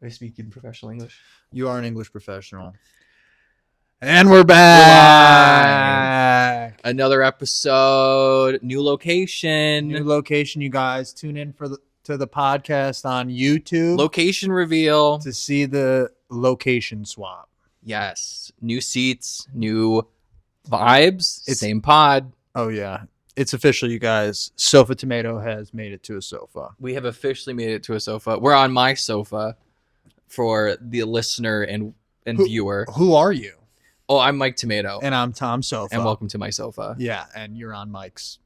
I speak in professional English. You are an English professional. And we're back. Another episode, new location. New location, you guys. Tune in to the podcast on YouTube. Location reveal. To see the location swap. Yes. New seats, new vibes, same pod. Oh, yeah. It's official, you guys. Sofa Tomato has made it to a sofa. We have officially made it to a sofa. We're on my sofa for the listener and viewer. Who are you? Oh, I'm Mike Tomato. And I'm Tom Sofa. And welcome to my sofa. Yeah, and you're on Mike's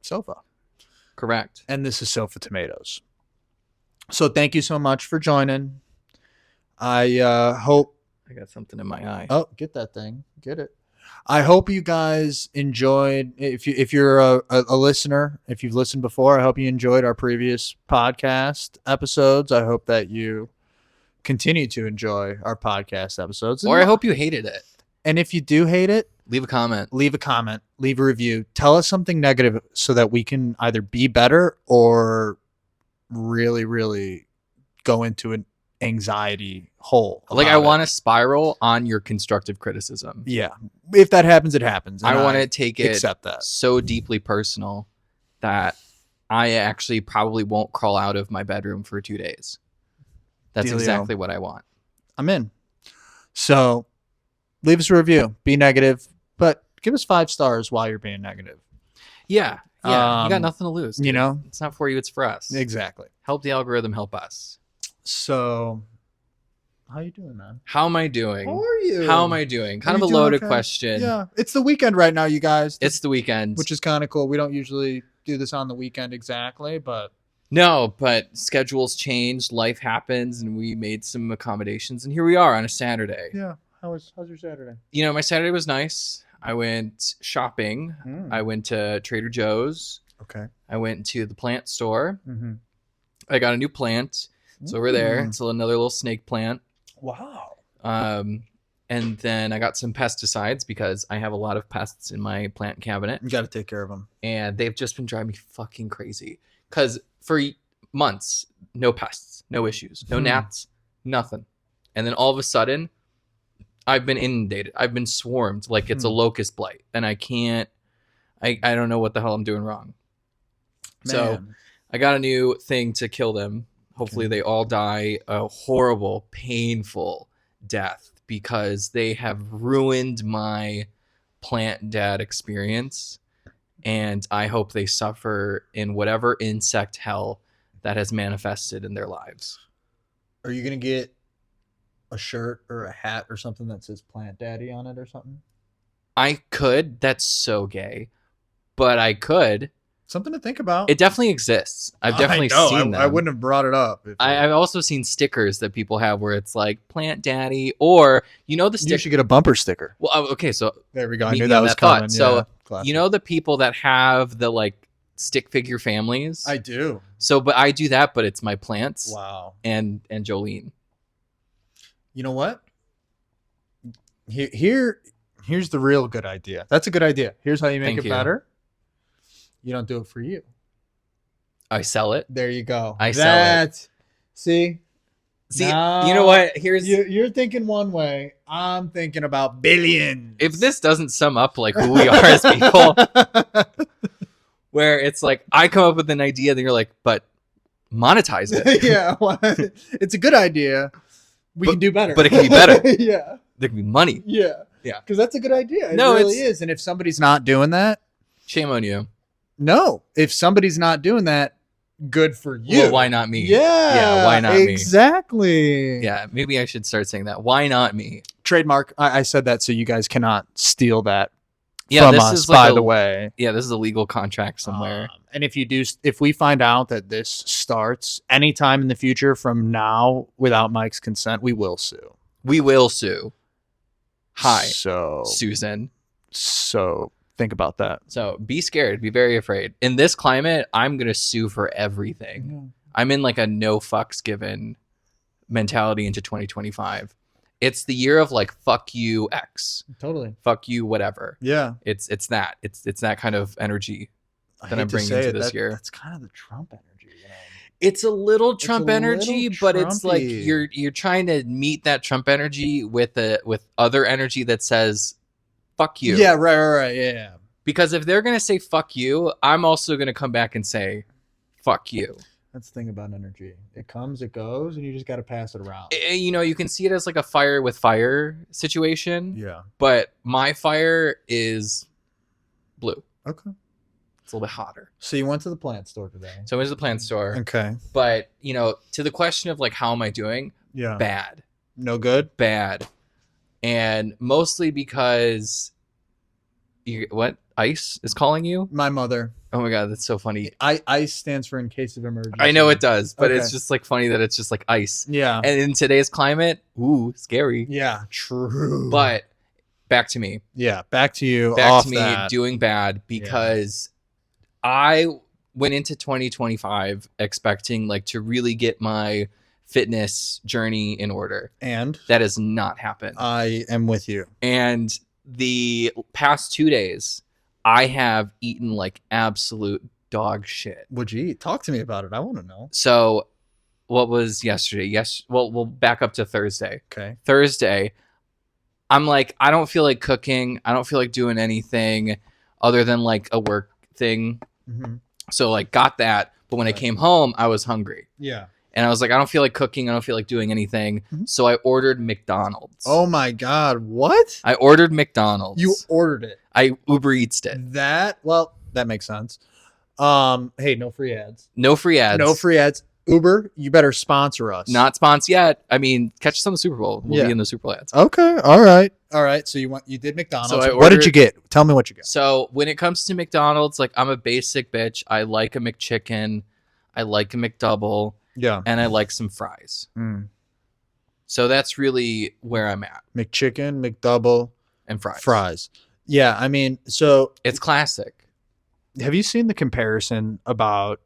sofa. Correct. And this is Sofa Tomatoes. So thank you so much for joining. I hope... I got something in my eye. Oh, get that thing. Get it. I hope you guys enjoyed. If you're a listener, if you've listened before, I hope you enjoyed our previous podcast episodes. I hope that you continue to enjoy our podcast episodes. Or I hope you hated it. And if you do hate it, leave a comment. Leave a review. Tell us something negative so that we can either be better or really, really go into an anxiety hole. Like, I want to spiral on your constructive criticism. Yeah. If that happens, it happens. I want to take it accept that. So deeply personal that I actually probably won't crawl out of my bedroom for 2 days. That's Dealio. Exactly what I want. I'm in. So leave us a review. Be negative, but give us 5 stars while you're being negative. Yeah. Yeah. You got nothing to lose. Dude. You know? It's not for you. It's for us. Exactly. Help the algorithm help us. So how you doing, man? How am I doing? How are you? How am I doing? Kind of a loaded question. Yeah. It's the weekend right now, you guys. It's the weekend. Which is kind of cool. We don't usually do this on the weekend exactly, but... No, but schedules changed, life happens, and we made some accommodations, and here we are on a Saturday. Yeah. How's your Saturday? You know, my Saturday was nice. I went shopping. I went to Trader Joe's. Okay. I went to the plant store. Mm-hmm. I got a new plant. It's over there. It's another little snake plant. Wow. And then I got some pesticides because I have a lot of pests in my plant cabinet. You got to take care of them. And they've just been driving me fucking crazy. Because for months, no pests, no issues, no gnats, nothing. And then all of a sudden, I've been inundated. I've been swarmed like it's a locust blight. And I don't know what the hell I'm doing wrong. Man. So I got a new thing to kill them. Hopefully they all die a horrible, painful death because they have ruined my plant dad experience. And I hope they suffer in whatever insect hell that has manifested in their lives. Are you going to get a shirt or a hat or something that says Plant Daddy on it or something? I could. That's so gay. But I could. Something to think about. It definitely exists. I've definitely seen them. I wouldn't have brought it up. I've also seen stickers that people have where it's like Plant Daddy, or you know the sticker. You should get a bumper sticker. Well, okay, so there we go. I knew that was coming. So classic. You know the people that have the like stick figure families. I do. So, but I do that, but it's my plants. Wow. And Jolene. You know what? Here's the real good idea. That's a good idea. Here's how you make it better. You don't do it for you. I sell it. There you go. I sell it. See, now, you know what? Here's you're thinking one way. I'm thinking about billions. If this doesn't sum up like who we are as people, where it's like I come up with an idea, then you're like, but monetize it. Yeah, well, it's a good idea. We can do better, but it can be better. Yeah, there can be money. Yeah, because that's a good idea. It no, really is. And if somebody's not doing that, shame on you. No, if somebody's not doing that, good for you. Well, why not me? Yeah, why not me? Exactly. Yeah, maybe I should start saying that. Why not me? Trademark. I said that so you guys cannot steal that from us, is by the way. Yeah, this is a legal contract somewhere. And if we find out that this starts anytime in the future from now without Mike's consent, we will sue. We will sue. Hi, so Susan. So think about that. So be scared. Be very afraid. In this climate, I'm going to sue for everything. Mm-hmm. I'm in like a no fucks given mentality into 2025. It's the year of like, fuck you, X. Totally. Fuck you, whatever. Yeah. It's that. It's that kind of energy that I'm bringing into this year. That's kind of the Trump energy. You know? It's a little Trump a energy, little but it's like Trumpy. you're trying to meet that Trump energy with other energy that says fuck you. Yeah, right. Yeah. Because if they're gonna say fuck you, I'm also gonna come back and say fuck you. That's the thing about energy. It comes, it goes, and you just got to pass it around. You know, you can see it as like a fire with fire situation. Yeah. But my fire is blue. Okay. It's a little bit hotter. So you went to the plant store today. So I went to the plant store. Okay. But, you know, to the question of like, how am I doing? Yeah. Bad. No good? Bad. And mostly because what? ICE is calling you? My mother. Oh my God, that's so funny. ICE stands for in case of emergency. I know it does, but Okay. it's just like funny that it's just like ice. Yeah. And in today's climate, ooh, scary. Yeah, true. But back to me. Yeah, back to you. Back off to me that. doing bad because I went into 2025 expecting like to really get my fitness journey in order. And that has not happened. I am with you. And the past 2 days, I have eaten like absolute dog shit. What'd you eat? Talk to me about it. I want to know. So, what was yesterday? Yes. Well, we'll back up to Thursday. Okay. Thursday, I'm like, I don't feel like cooking. I don't feel like doing anything other than like a work thing. Mm-hmm. So, like, got that. But when I came home, I was hungry. Yeah. And I was like, I don't feel like cooking. I don't feel like doing anything. Mm-hmm. So I ordered McDonald's. Oh my God. What? I ordered McDonald's. You ordered it. I Uber Eats it. That makes sense. Hey, no free ads. No free ads. No free ads. Uber, you better sponsor us. Not sponsored yet. I mean, catch us on the Super Bowl. We'll be in the Super Bowl ads. Okay. All right. So you did McDonald's. So what did you get? Tell me what you got. So when it comes to McDonald's, like I'm a basic bitch. I like a McChicken. I like a McDouble. Yeah. And I like some fries. Mm. So that's really where I'm at. McChicken, McDouble, and fries. Fries. Yeah. I mean, so it's classic. Have you seen the comparison about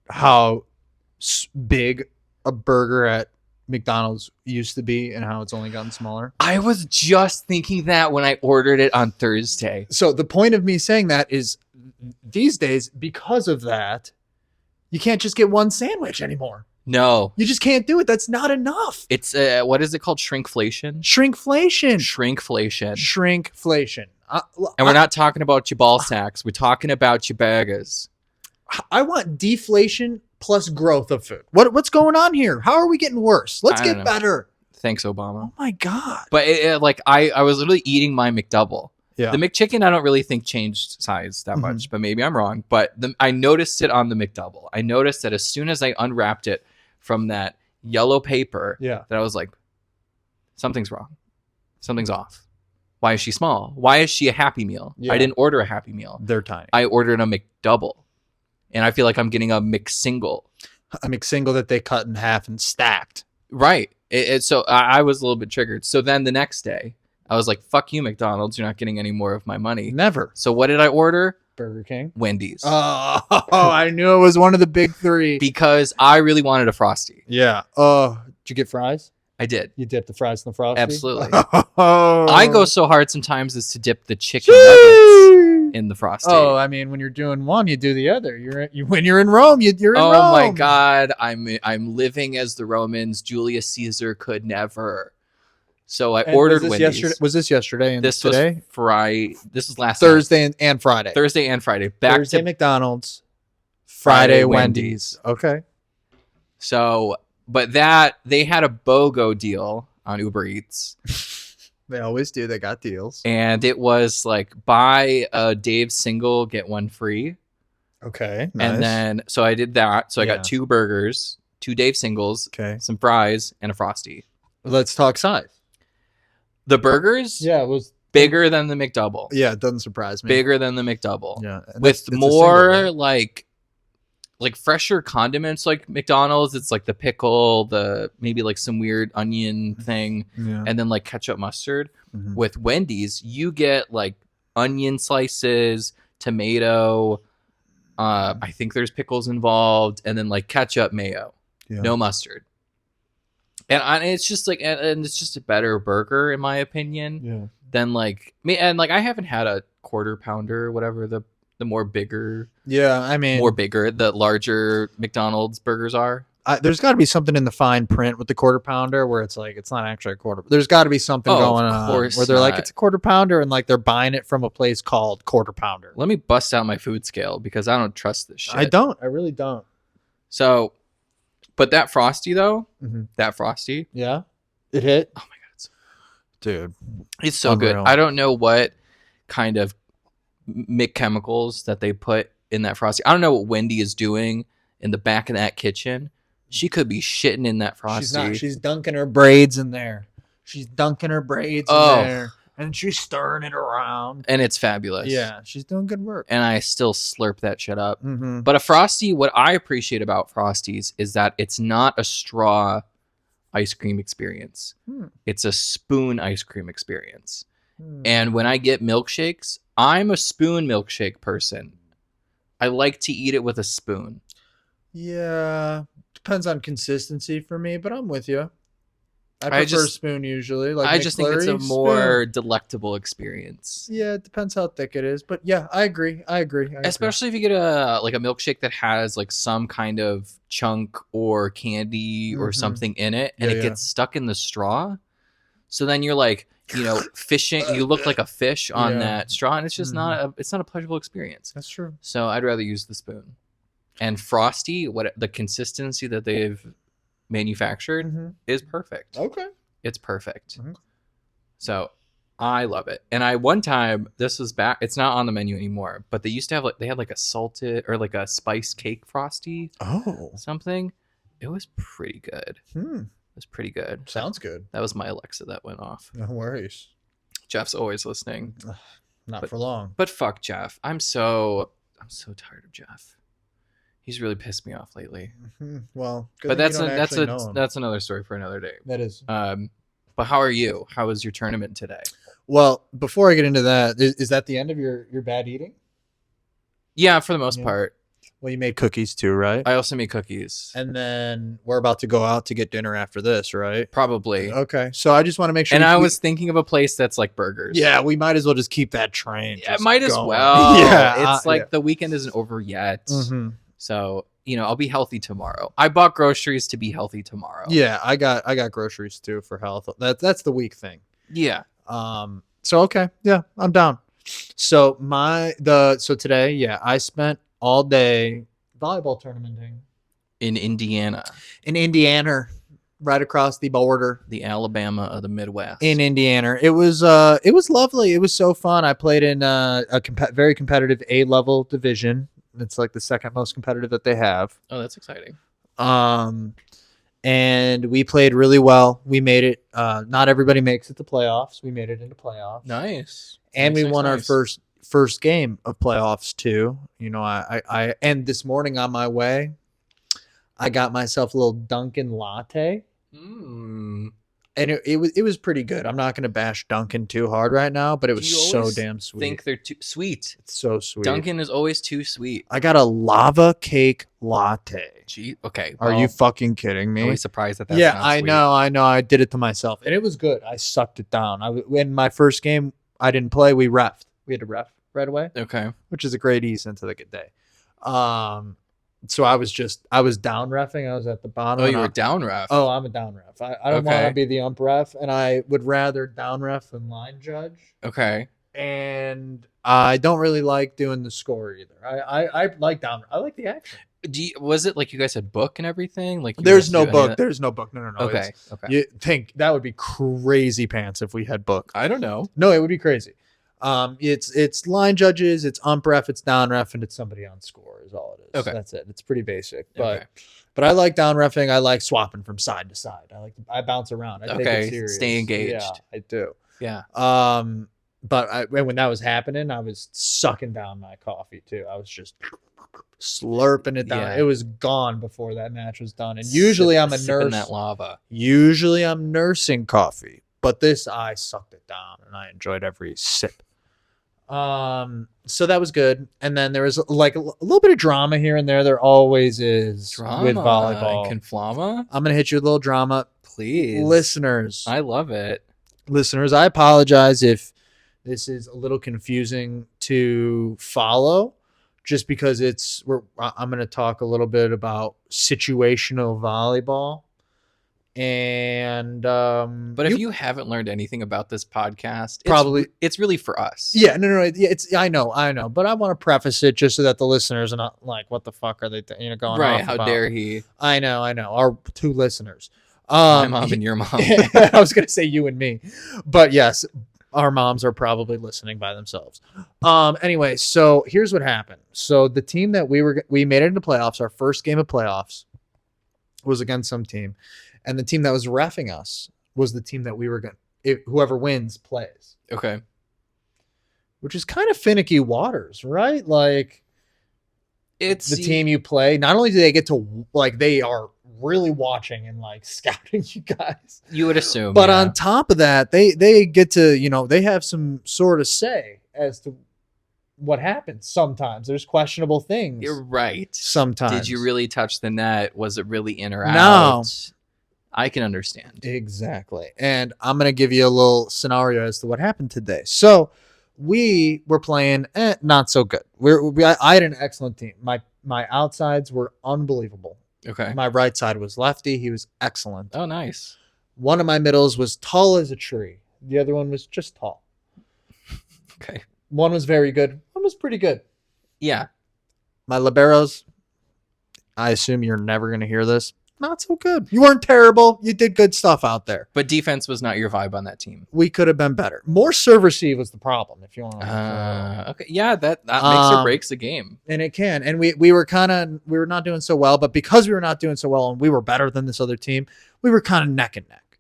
how big a burger at McDonald's used to be and how it's only gotten smaller? I was just thinking that when I ordered it on Thursday. So the point of me saying that is these days, because of that, you can't just get one sandwich anymore. No. You just can't do it. That's not enough. It's what is it called? Shrinkflation? Shrinkflation. And we're not talking about your ball sacks. We're talking about your burgers. I want deflation plus growth of food. What's going on here? How are we getting worse? Let's get better. Thanks, Obama. Oh my God. But I was literally eating my McDouble. Yeah. The McChicken, I don't really think changed size that much, but maybe I'm wrong. But I noticed it on the McDouble. I noticed that as soon as I unwrapped it from that yellow paper, that I was like, something's wrong. Something's off. Why is she small? Why is she a Happy Meal? Yeah. I didn't order a Happy Meal. They're tiny. I ordered a McDouble. And I feel like I'm getting a McSingle. A McSingle that they cut in half and stacked. Right. So I was a little bit triggered. So then the next day, I was like, fuck you, McDonald's. You're not getting any more of my money. Never. So what did I order? Burger King. Wendy's. Oh, I knew it was one of the big three. Because I really wanted a Frosty. Yeah. Did you get fries? I did. You dipped the fries in the Frosty? Absolutely. Oh. I go so hard sometimes as to dip the chicken nuggets in the Frosty. Oh, I mean, when you're doing one, you do the other. When you're in Rome, you're in Rome. Oh my God. I'm living as the Romans. Julius Caesar could never. So I ordered Wendy's. Was this yesterday and this today? Was Friday. This was last Thursday and Friday. Thursday and Friday. Thursday McDonald's. Friday Wendy's. Okay. So, but they had a BOGO deal on Uber Eats. They always do. They got deals. And it was like buy a Dave single, get one free. Okay. Nice. And then, so I did that. So I got 2 burgers, 2 Dave singles, some fries, and a Frosty. Let's talk size. The burgers? Yeah, it was bigger than the McDouble. Yeah, it doesn't surprise me. Bigger than the McDouble. Yeah. With more like fresher condiments like McDonald's. It's like the pickle, maybe like some weird onion thing, and then like ketchup mustard. Mm-hmm. With Wendy's, you get like onion slices, tomato, I think there's pickles involved, and then like ketchup, mayo, no mustard. And it's just like, and it's just a better burger in my opinion than like me. And like I haven't had a quarter pounder or whatever the The more bigger, Yeah, I mean, the larger McDonald's burgers are. there's got to be something in the fine print with the quarter pounder where it's like it's not actually a quarter. There's got to be something going Of on course where they're like not. it's a quarter pounder and like they're buying it from a place called Quarter Pounder. Let me bust out my food scale because I don't trust this shit. I don't. I really don't. So, but that Frosty though, Mm-hmm. that Frosty, Yeah, it hit. oh my god, Dude, it's so unreal. good. I don't know what kind of chemicals that they put in that Frosty. I don't know what Wendy is doing in the back of that kitchen. She could be shitting in that Frosty. She's not. She's dunking her braids in there. She's dunking her braids in there. And she's stirring it around. And it's fabulous. Yeah, she's doing good work. And I still slurp that shit up. Mm-hmm. But a Frosty, what I appreciate about Frosties is that it's not a straw ice cream experience. It's a spoon ice cream experience. And when I get milkshakes, I'm a spoon milkshake person. I like to eat it with a spoon. Yeah, depends on consistency for me, but I'm with you. I prefer spoon usually. Like I just think it's a more delectable experience. Yeah, it depends how thick it is, but yeah, I agree. Especially if you get a milkshake that has like some kind of chunk or candy or something in it, and it gets stuck in the straw. So then you're like, fishing. You look like a fish on that straw, and it's just not a pleasurable experience. That's true. So I'd rather use the spoon. And Frosty, the consistency that they've manufactured is perfect. Okay, it's perfect. So I love it. And one time, this was back, it's not on the menu anymore, but they used to have they had like a salted or like a spice cake Frosty. Something. It was pretty good. It was pretty good. Sounds good. That was my Alexa that went off. No worries. Jeff's always listening. Not for long. But fuck Jeff. I'm so tired of Jeff. He's really pissed me off lately. Well, but that's another story for another day. That is. But how are you? How was your tournament today? Well, before I get into that, is that the end of your bad eating? Yeah, for the most part. Well, you made cookies too, right? I also made cookies. And then we're about to go out to get dinner after this, right? Probably. Okay. So I just want to make sure. And I was thinking of a place that's like burgers. Yeah, we might as well just keep that train. Yeah, might as well. Yeah. It's like the weekend isn't over yet. So, I'll be healthy tomorrow. I bought groceries to be healthy tomorrow. Yeah, I got groceries too for health. That's the week thing. Yeah. So okay. Yeah, I'm down. So today, yeah, I spent all day volleyball tournamenting in Indiana. Right across the border, the Alabama of the Midwest. In Indiana, it was lovely. It was so fun. I played in a very competitive A-level division. It's like the second most competitive that they have. Oh, that's exciting. And we played really well. We made it. Not everybody makes it to playoffs. We made it into playoffs. Nice. And we won our first game of playoffs too. I and this morning on my way, I got myself a little Dunkin' latte. And it was pretty good. I'm not going to bash Dunkin' too hard right now, but it was so damn sweet. Think they're too sweet. It's so sweet. Dunkin' is always too sweet. I got a lava cake latte. Gee, okay. Are you fucking kidding me? I'm really surprised that that's not sweet. I know. I did it to myself, and it was good. I sucked it down. In my first game, I didn't play. We refed. We had to ref right away. Okay. Which is a great ease into the good day. So I was down reffing. I was at the bottom. Oh, you were down ref. Oh, I'm a down ref. I don't want to be the ump ref, and I would rather down ref than line judge. Okay. And I don't really like doing the score either. I like down. I like the action. Was it like you guys had book and everything? Like there's no book. There's no book. No. Okay. You think that would be crazy pants if we had book? I don't know. No, it would be crazy. It's line judges, it's ump ref, it's down ref, and it's somebody on score is all it is. Okay. That's it. It's pretty basic. But I like down refing. I like swapping from side to side. I bounce around. I take it serious. Stay engaged. Yeah, I do. Yeah. But when that was happening, I was sucking down my coffee too. I was just slurping it down. Yeah. It was gone before that match was done. And usually I'm a nurse. That lava. Usually I'm nursing coffee, but this I sucked it down and I enjoyed every sip. So that was good. And then there was like a little bit of drama here and there. There always is with volleyball. Conflama? I'm going to hit you with a little drama. Please. Listeners. I love it. Listeners, I apologize if this is a little confusing to follow. just because I'm going to talk a little bit about situational volleyball. And but if you haven't learned anything about this podcast, probably it's really for us. Yeah, no, yeah, I know, but I want to preface it just so that the listeners are not like, what the fuck are they, going right? off How about? dare he? I know, our 2 listeners, my mom and your mom. I was gonna say you and me, but yes, our moms are probably listening by themselves. Anyway, so here's what happened. So the team that we made it into playoffs, our first game of playoffs was against some team. And the team that was reffing us was the team that we were going to, whoever wins plays. Okay. Which is kind of finicky waters, right? Like, it's the team you play. Not only do they get to, like, they are really watching and, like, scouting you guys. You would assume. But on top of that, they get to, they have some sort of say as to what happens sometimes. There's questionable things. You're right. Sometimes. Did you really touch the net? Was it really in or out? No. I can understand. Exactly. And I'm going to give you a little scenario as to what happened today. So we were playing not so good. I had an excellent team. My outsides were unbelievable. Okay. My right side was lefty. He was excellent. Oh, nice. One of my middles was tall as a tree. The other one was just tall. Okay. One was very good. One was pretty good. Yeah. My liberos, I assume you're never going to hear this. Not so good. You weren't terrible. You did good stuff out there. But defense was not your vibe on that team. We could have been better. More serve receive was the problem, if you want to. Okay. Yeah, that makes or breaks the game. And it can. And we were not doing so well, but because we were not doing so well and we were better than this other team, we were kind of neck and neck.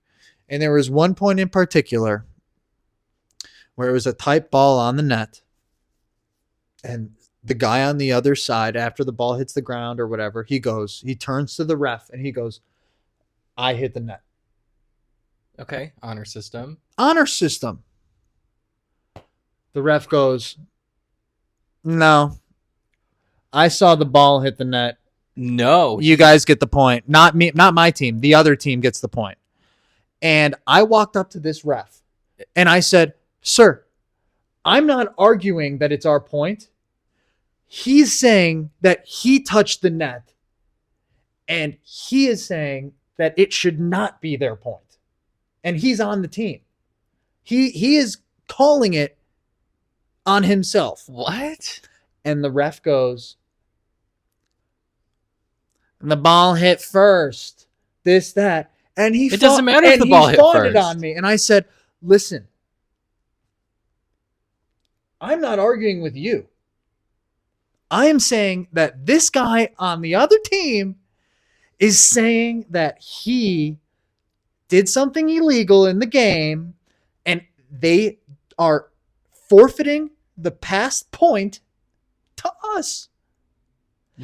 And there was one point in particular where it was a tight ball on the net. And the guy on the other side, after the ball hits the ground or whatever, he turns to the ref and he goes, I hit the net. Okay. Honor system. Honor system. The ref goes, no, I saw the ball hit the net. No. You guys get the point. Not me, not my team. The other team gets the point. And I walked up to this ref and I said, sir, I'm not arguing that it's our point. He's saying that he touched the net, and he is saying that it should not be their point. And he's on the team. He is calling it on himself. What? And the ref goes, the ball hit first. This, that. And it doesn't matter if the ball hit first. It on me. And I said, listen, I'm not arguing with you. I am saying that this guy on the other team is saying that he did something illegal in the game and they are forfeiting the past point to us.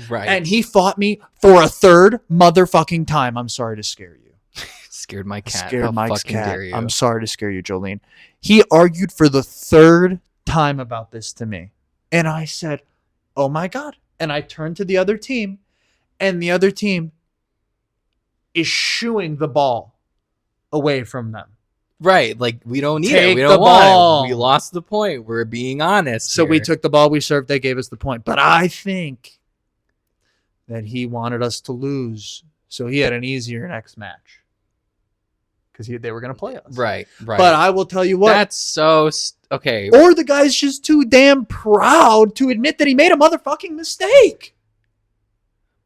Right. And he fought me for a third motherfucking time. I'm sorry to scare you. Scared my cat. Scared Mike's cat. Dare you? I'm sorry to scare you, Jolene. He argued for the third time about this to me. And I said, oh my God. And I turned to the other team, and the other team is shooing the ball away from them. Right. Like, we don't need Take it. We don't the want ball. it. We lost the point. We're being honest. So here. we took the ball, we served, they gave us the point. But I think that he wanted us to lose. So he had an easier next match. Because they were going to play us. Right. But I will tell you what. That's so... Okay. Or the guy's just too damn proud to admit that he made a motherfucking mistake.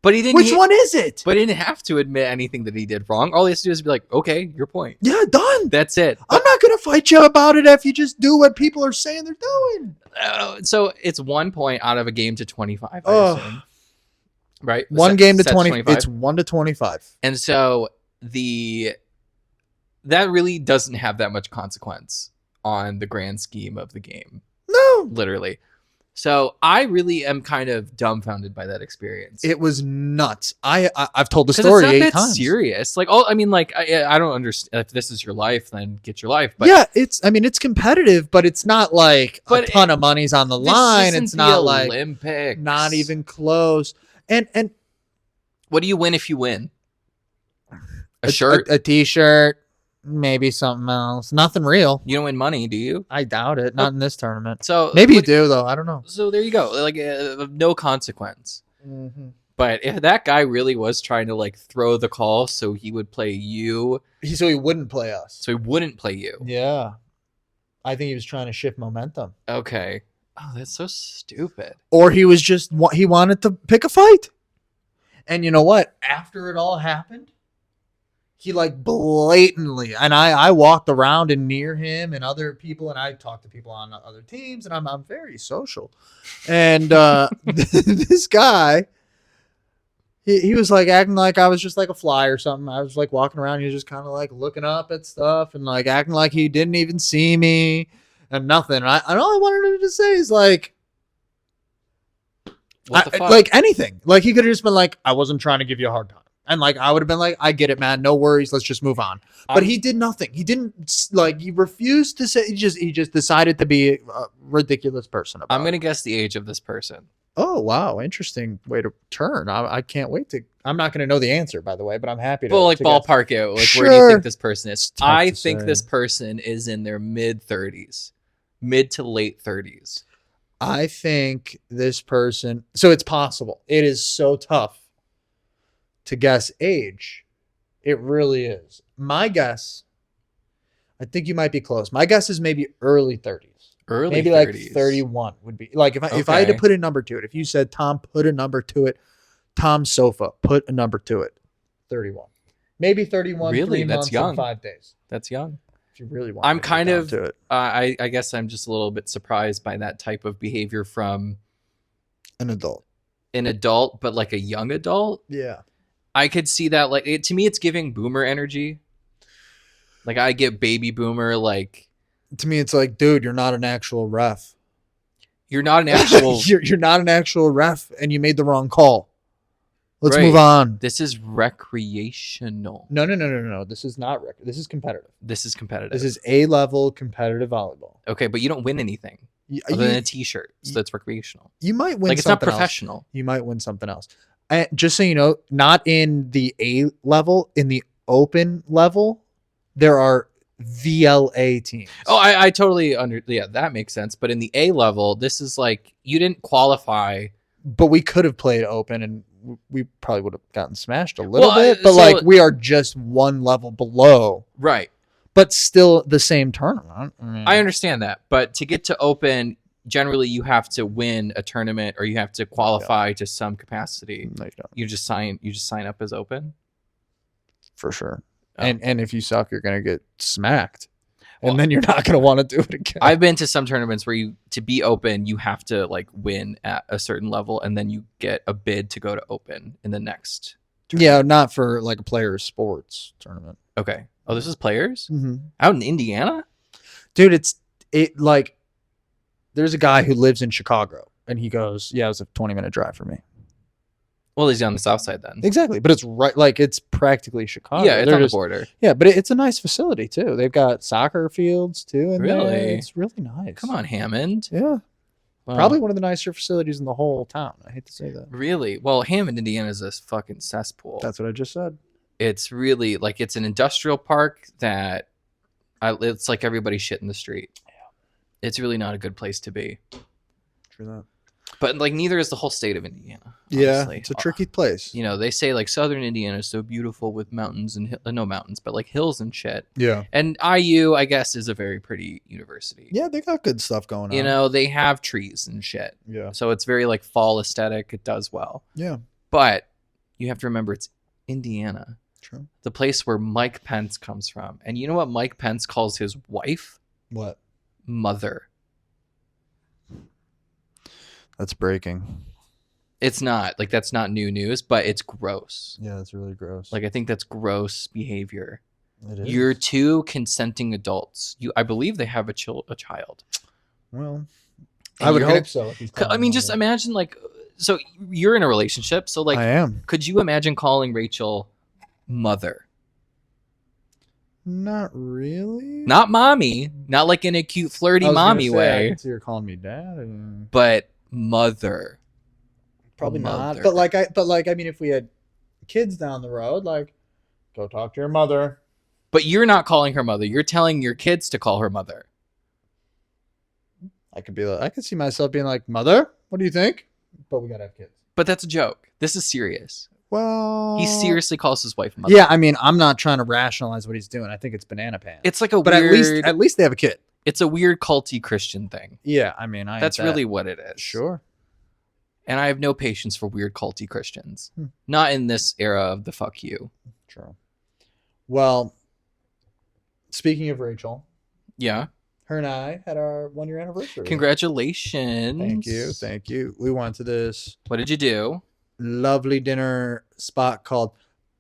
But he didn't... Which one is it? But he didn't have to admit anything that he did wrong. All he has to do is be like, okay, your point. Yeah, done. That's it. I'm not going to fight you about it if you just do what people are saying they're doing. So it's 1 point out of a game to 25, I assume. Right? One game to 20. It's 1 to 25. And so that really doesn't have that much consequence on the grand scheme of the game. No. Literally. So I really am kind of dumbfounded by that experience. It was nuts. I've told the story 8 times. Serious. Like, I mean, like, I don't understand. If this is your life, then get your life. But yeah, it's competitive, but it's not like a ton of money's on the line. It's not like Olympics. Not even close. And what do you win if you win? A shirt? A t-shirt. maybe something else. Nothing real. You don't win money, do you? I doubt it. Not in this tournament. So Maybe you do though. I don't know. So there you go. Like of no consequence. Mm-hmm. But if that guy really was trying to like throw the call so he would play you, So he wouldn't play us. so he wouldn't play you. Yeah. I think he was trying to shift momentum. Okay. Oh, that's so stupid. Or he was just he wanted to pick a fight. And you know what? After it all happened, he like blatantly, and I walked around and near him and other people, and I talked to people on other teams, and I'm very social. And this guy, he was like acting like I was just like a fly or something. I was like walking around, he was just kind of like looking up at stuff and like acting like he didn't even see me and nothing. And all I wanted him to say is like, What the fuck? like anything. Like he could have just been like, I wasn't trying to give you a hard time. And like I would have been like, I get it, man. No worries. Let's just move on. But he did nothing. He didn't like. He refused to say. He just decided to be a ridiculous person. I'm gonna guess the age of this person. Oh wow, interesting way to turn. I can't wait to. I'm not gonna know the answer, by the way, but I'm happy to. Well, like to ballpark it. Like Sure. where do you think this person is? tough I to think say. this person is in their mid-30s, mid to late 30s. I think this person. So it's possible. It is so tough to guess age. It really is. My guess. I think you might be close. My guess is maybe early 30s. Early Maybe 30s. like 31 would be like if I had to Okay. put a number to it. If you said Tom, put a number to it. Tom Sofa, put a number to it. 31. Maybe 31. Really? 3 That's months young. and 5 days. That's young. If you really want. I'm to get kind down of. to it. I guess I'm just a little bit surprised by that type of behavior from An adult. an adult, but like a young adult. Yeah. I could see that. Like to me, it's giving boomer energy. Like I get baby boomer. Like To me, it's like, dude, you're not an actual ref. you're not an actual. you're not an actual ref, and you made the wrong call. Let's Right. move on. This is recreational. No. This is not record. This is competitive. This is competitive. This is A-level competitive volleyball. okay, but you don't win anything other than a T-shirt, so that's recreational. You might win Like it's not something else. professional. You might win something else. And just so you know, not in the A level, in the open level, there are VLA teams. Oh, I totally that makes sense. But in the A level, this is like you didn't qualify. But we could have played open and we probably would have gotten smashed a little Well, bit. But so- like we are just one level below, Right. but still the same tournament. I mean, I understand that. But to get to open, generally you have to win a tournament or you have to qualify to some capacity. No, you don't, You just sign up as open. for sure. Oh. And if you suck, you're gonna get smacked. And Well, then you're not gonna want to do it again. I've been to some tournaments where to be open, you have to like win at a certain level, and then you get a bid to go to open in the next. Yeah, not for like a players sports tournament. Okay. Oh, this is players Mm-hmm. out in Indiana. Dude, it like there's a guy who lives in Chicago and he goes, yeah, it was a 20-minute drive for me. Well, he's on the south side then. Exactly, but it's right, like it's practically Chicago. Yeah, it's They're on the just- border. Yeah, but it's a nice facility too. They've got soccer fields too. In there. Really? It's really nice. Come on, Hammond. Yeah, Wow. probably one of the nicer facilities in the whole town. I hate to say that. Really? Well, Hammond, Indiana is a fucking cesspool. That's what I just said. It's really like it's an industrial park that it's like everybody shit in the street. Yeah. It's really not a good place to be. True that. But like neither is the whole state of Indiana. Yeah, honestly. it's a tricky place. You know, they say like southern Indiana is so beautiful with mountains and no mountains, but like hills and shit. Yeah. And IU, I guess, is a very pretty university. Yeah, they got good stuff going on. You know, they have trees and shit. Yeah. So it's very like fall aesthetic. It does well. Yeah. But you have to remember it's Indiana, True. the place where Mike Pence comes from. And you know what Mike Pence calls his wife? What? Mother. That's breaking. It's not like that's not new news, but it's gross. Yeah, that's really gross. Like I think that's gross behavior. it is. You're two consenting adults. I believe they have a child. Well, And I would you're gonna- hope so. If he's I calling mean, me just that. imagine like, so you're in a relationship. So like, I am could you imagine calling Rachel mother? not really. Not mommy, not like in a cute flirty I was gonna mommy say, I way, could see her calling me dad. but mother. Probably Mother. not. But like, I mean, if we had kids down the road, like, go talk to your mother. But you're not calling her mother. You're telling your kids to call her mother. I could see myself being like, "Mother, what do you think?" But we gotta have kids. But that's a joke. This is serious. Well, He seriously calls his wife mother. Yeah, I mean, I'm not trying to rationalize what he's doing. I think it's banana pants. It's like a but weird... at least they have a kid. It's a weird culty Christian thing. Yeah, I mean, That's really what it is. Sure. And I have no patience for weird culty Christians. Not in this era of the fuck you. True. Well, speaking of Rachel. Yeah. Her and I had our 1-year anniversary. Congratulations. Thank you. We went to this What did you do? lovely dinner spot called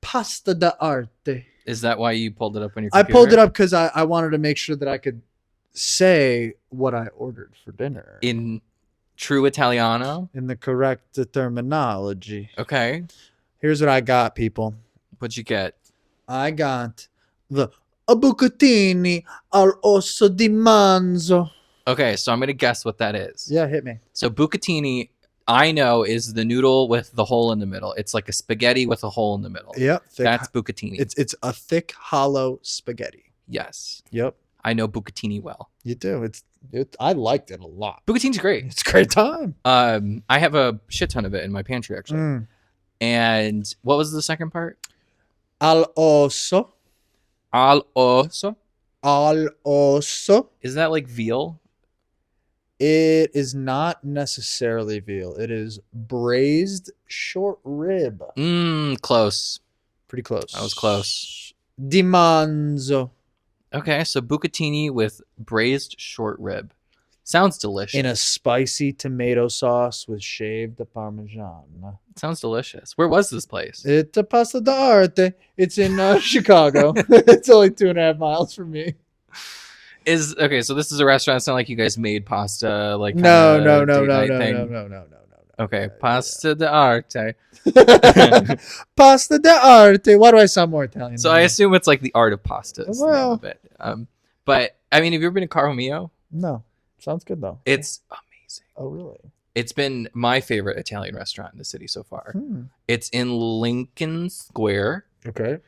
Pasta d'Arte. Is that why you pulled it up on your I computer? pulled it up because I wanted to make sure that I could say what I ordered for dinner. In true Italiano? In the correct terminology. Okay. Here's what I got, people. What'd you get? I got the bucatini al osso di manzo. Okay, so I'm going to guess what that is. Yeah, hit me. So bucatini, I know, is the noodle with the hole in the middle. It's like a spaghetti with a hole in the middle. Yep. That's bucatini. It's a thick, hollow spaghetti. Yes. Yep. I know bucatini well. You do. I liked it a lot. Bucatini's great. It's a great time. I have a shit ton of it in my pantry, actually. And what was the second part? Al osso. Al osso? Al osso. Is that like veal? It is not necessarily veal. It is braised short rib. Close. Pretty close. That was close. Di manzo. Okay, so bucatini with braised short rib. Sounds delicious. In a spicy tomato sauce with shaved Parmesan. Sounds delicious. Where was this place? It's a Pasta d'Arte. It's in Chicago. It's only 2.5 miles from me. Okay, so this is a restaurant. It's not like you guys made pasta, like no. Okay, Pasta d'Arte. Pasta d'Arte. Why do I sound more Italian? So I assume it's like the art of pasta. Well, a bit. But I mean, have you ever been to Caro Mio? No. Sounds good though. It's amazing. Oh, really? It's been my favorite Italian restaurant in the city so far. It's in Lincoln Square. Okay.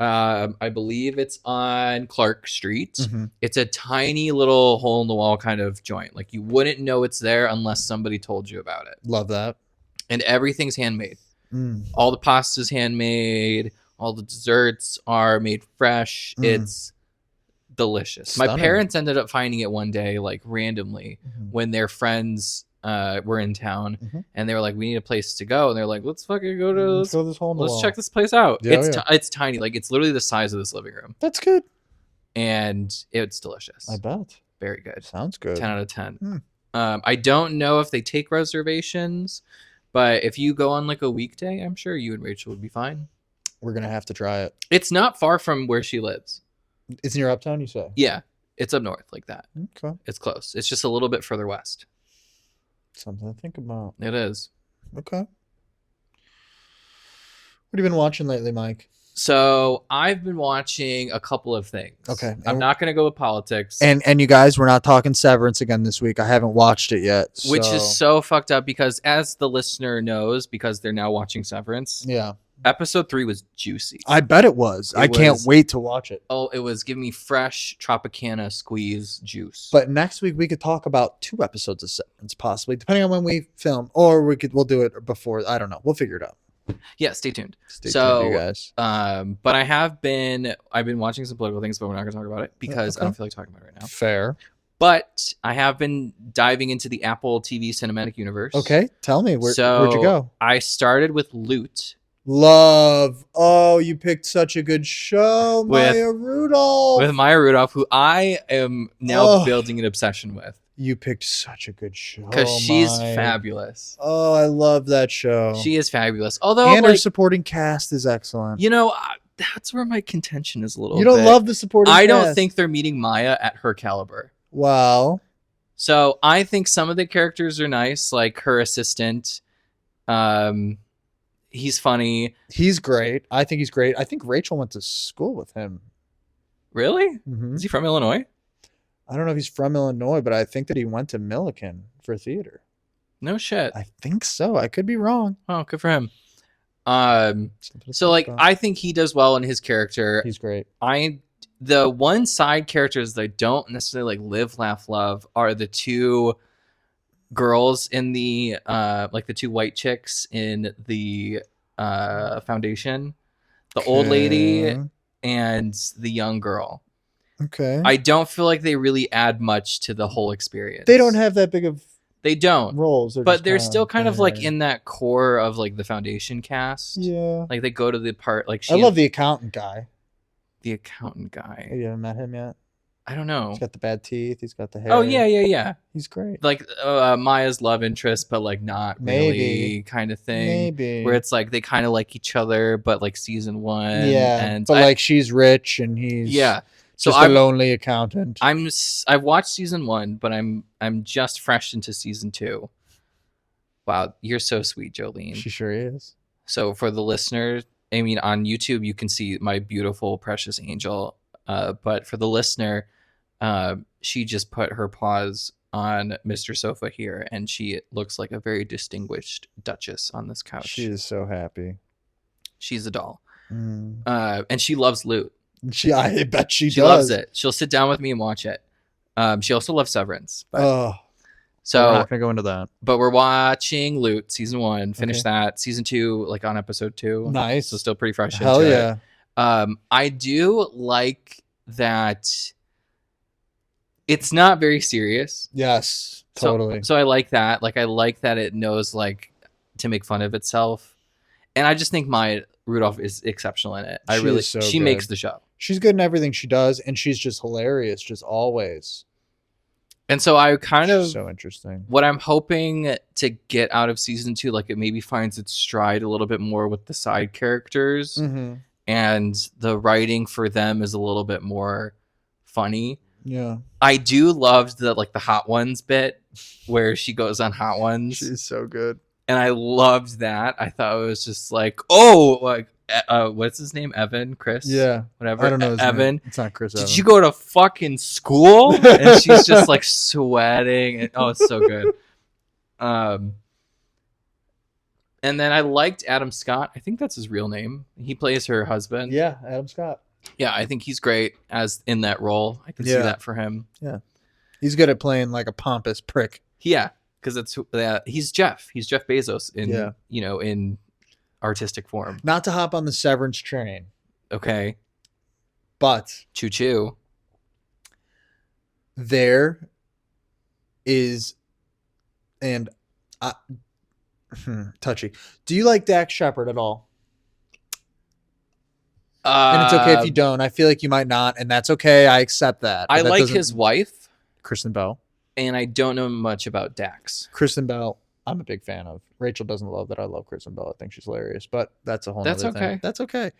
I believe it's on Clark Street. It's a tiny little hole in the wall kind of joint. Like you wouldn't know it's there unless somebody told you about it. Love that. And everything's handmade. All the pasta's handmade. All the desserts are made fresh. It's delicious. Stunning. My parents ended up finding it one day, like randomly, when their friends were in town, and they were like, "We need a place to go," and they're like, "Let's fucking go to this hole in the let's wall. check this place out." Yeah, It's tiny, like it's literally the size of this living room, That's good. and it's delicious. I bet. Very good. Sounds good. 10 out of 10. I don't know if they take reservations, but if you go on like a weekday, I'm sure you and Rachel would be fine. We're gonna have to try it. It's not far from where she lives. It's near Uptown, you say? Yeah, it's up north like that. Okay. It's close. It's just a little bit further west. Something to think about. It is. Okay. What have you been watching lately, Mike? So I've been watching a couple of things. Okay. I'm not going to go with politics. And you guys, we're not talking Severance again this week. I haven't watched it yet. Which is so fucked up because as the listener knows, because they're now watching Severance. Yeah. Episode 3 was juicy. I bet it was. I can't wait to watch it. Oh, it was giving me fresh Tropicana squeeze juice. But next week we could talk about 2 episodes of Severance, possibly, depending on when we film, or we'll do it before. I don't know. We'll figure it out. Yeah, stay tuned. Stay tuned, you guys. But I've been watching some political things, but we're not going to talk about it because I don't feel like talking about it right now. Fair. But I have been diving into the Apple TV cinematic universe. Okay, tell me where'd you go? I started with Loot. Love. Oh, you picked such a good show, Maya Rudolph. With Maya Rudolph, who I am now building an obsession with. You picked such a good show. Because she's fabulous. Oh, I love that show. She is fabulous. Although, and her supporting cast is excellent. You know, that's where my contention is a little bit. You don't love the supporting cast? I don't think they're meeting Maya at her caliber. Wow. So I think some of the characters are nice, like her assistant. He's funny. He's great. I think he's great. I think Rachel went to school with him. Really? Mm-hmm. Is he from Illinois? I don't know if he's from Illinois, but I think that he went to Millikan for theater. No shit. I think so. I could be wrong. Oh, good for him. So like, I think he does well in his character. He's great. the one side characters that I don't necessarily like live, laugh, love are the two girls in the like the two white chicks in the foundation, the old lady and the young girl. Okay. I don't feel like they really add much to the whole experience. They don't have that big of they don't roles, but they're still kind of like in that core of like the foundation cast. Yeah, like they go to the part like I love the accountant guy. the accountant guy. You haven't met him yet? I don't know. He's got the bad teeth. He's got the hair. Oh yeah. He's great. Like Maya's love interest, but like not really kind of thing. Maybe where it's like they kind of like each other, but like season one. Yeah, and but like she's rich and he's So just a lonely accountant. I've watched season 1, but I'm just fresh into season 2. Wow, you're so sweet, Jolene. She sure is. So for the listeners, I mean, on YouTube you can see my beautiful precious angel, but for the listener, she just put her paws on Mr. Sofa here, and she looks like a very distinguished duchess on this couch. She is so happy. She's a doll, and she loves Loot. I bet she does. She loves it. She'll sit down with me and watch it. She also loves Severance. But, so we're not gonna go into that. But we're watching Loot season 1. Finish that. Season 2, like on episode 2. Nice. So still pretty fresh. Hell into yeah. it. I do like that. It's not very serious. Yes, totally. So I like that. Like I like that it knows like to make fun of itself, and I just think Maya Rudolph is exceptional in it. She makes the show. She's good in everything she does, and she's just hilarious, just always. And so I kind of so interesting. What I'm hoping to get out of season 2, like it maybe finds its stride a little bit more with the side characters, and the writing for them is a little bit more funny. Yeah, I do love the Hot Ones bit where she goes on Hot Ones. She's so good, and I loved that. I thought it was just like, oh, like what's his name? Evan, Chris, whatever. I don't know his Evan. Name. It's not Chris. Did you go to fucking school? And she's just like sweating. And, oh, it's so good. And then I liked Adam Scott. I think that's his real name. He plays her husband. Yeah, Adam Scott. Yeah, I think he's great as in that role. I can see that for him. Yeah, he's good at playing like a pompous prick. Yeah, because he's Jeff. He's Jeff Bezos in in artistic form. Not to hop on the Severance train. Okay, but choo choo. There is, and touchy. Do you like Dax Shepard at all? And it's okay if you don't. I feel like you might not, and that's okay. I accept that. I like his wife, Kristen Bell, and I don't know much about Dax. Kristen Bell, I'm a big fan of. Rachel doesn't love that I love Kristen Bell. I think she's hilarious, but that's a whole nother thing. That's okay.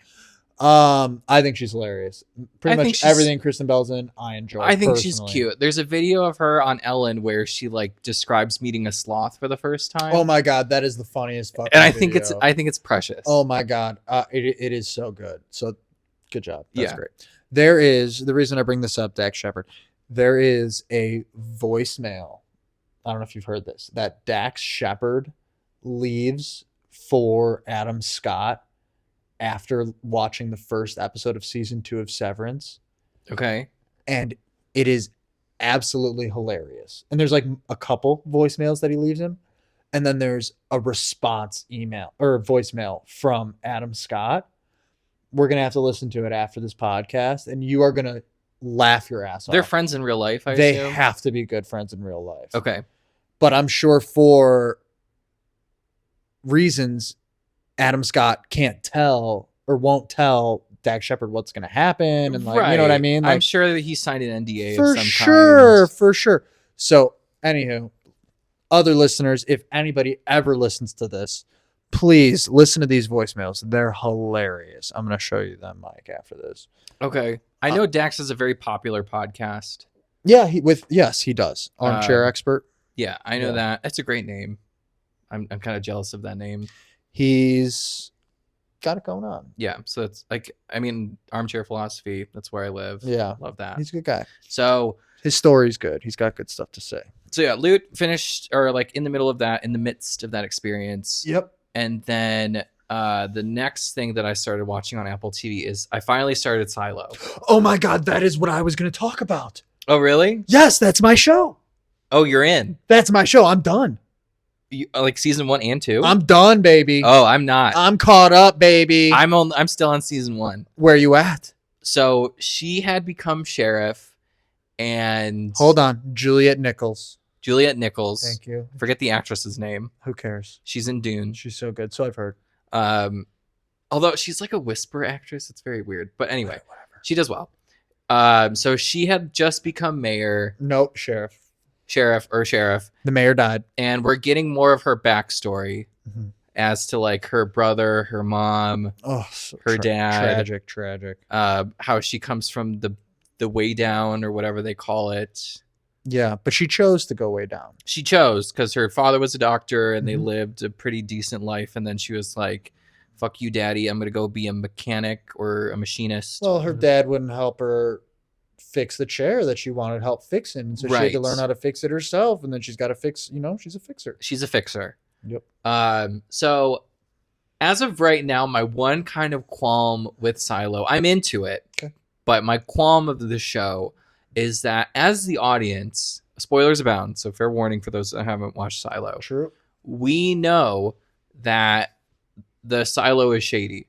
I think she's hilarious. Pretty much everything Kristen Bell's in, I enjoy. I think she's cute. There's a video of her on Ellen where she like describes meeting a sloth for the first time. Oh my god, that is the funniest fucking And I video. think it's precious. Oh my god, it is so good. So good job. That's yeah. great. There is the reason I bring this up, Dax Shepard. There is a voicemail. I don't know if you've heard this. That Dax Shepard leaves for Adam Scott after watching the first episode of season 2 of Severance. Okay. And it is absolutely hilarious. And there's like a couple voicemails that he leaves him. And then there's a response email or voicemail from Adam Scott. We're going to have to listen to it after this podcast. And you are going to laugh your ass off. They're friends in real life, I They assume? have to be good friends in real life. Okay. But I'm sure for reasons Adam Scott can't tell or won't tell Dax Shepard what's going to happen, and like you know what I mean. Like, I'm sure that he signed an NDA for of some sure, kind. for sure. So, anywho, other listeners, if anybody ever listens to this, please listen to these voicemails. They're hilarious. I'm going to show you them, Mike, after this. Okay, I know Dax has a very popular podcast. Yeah, he does. Armchair Expert. Yeah, I know that. That's a great name. I'm kind of jealous of that name. He's got it going on. Yeah, so it's like, I mean, Armchair Philosophy, that's where I live. Yeah. Love that. He's a good guy. So his story's good. He's got good stuff to say. So yeah, Loot finished, or like in the middle of that, in the midst of that experience. Yep. And then the next thing that I started watching on Apple TV is I finally started Silo. Oh my God, that is what I was going to talk about. Oh, really? Yes, that's my show. Oh, you're in. That's my show. I'm done. Like season 1 and 2? I'm done, baby. Oh, I'm not. I'm caught up, baby. I'm still on season 1. Where you at? So she had become sheriff, and Hold on, Juliet Nichols. Juliet Nichols. Thank you. Forget the actress's name. Who cares? She's in Dune. She's so good. So I've heard. Although she's like a whisper actress, it's very weird. But anyway, Whatever. she does well. So she had just become mayor. Nope, sheriff. Sheriff. The mayor died. And we're getting more of her backstory as to like her brother, her mom, so her dad. Tragic. How she comes from the way down or whatever they call it. Yeah, but she chose to go way down. She chose because her father was a doctor and they lived a pretty decent life. And then she was like, fuck you, daddy. I'm going to go be a mechanic or a machinist. Well, her dad wouldn't help her fix the chair that she wanted help fixing. So she had to learn how to fix it herself. And then she's got to fix, she's a fixer. She's a fixer. Yep. So as of right now, my one kind of qualm with Silo, I'm into it. Okay. But my qualm of the show is that as the audience, spoilers abound, so fair warning for those that haven't watched Silo. True. We know that the Silo is shady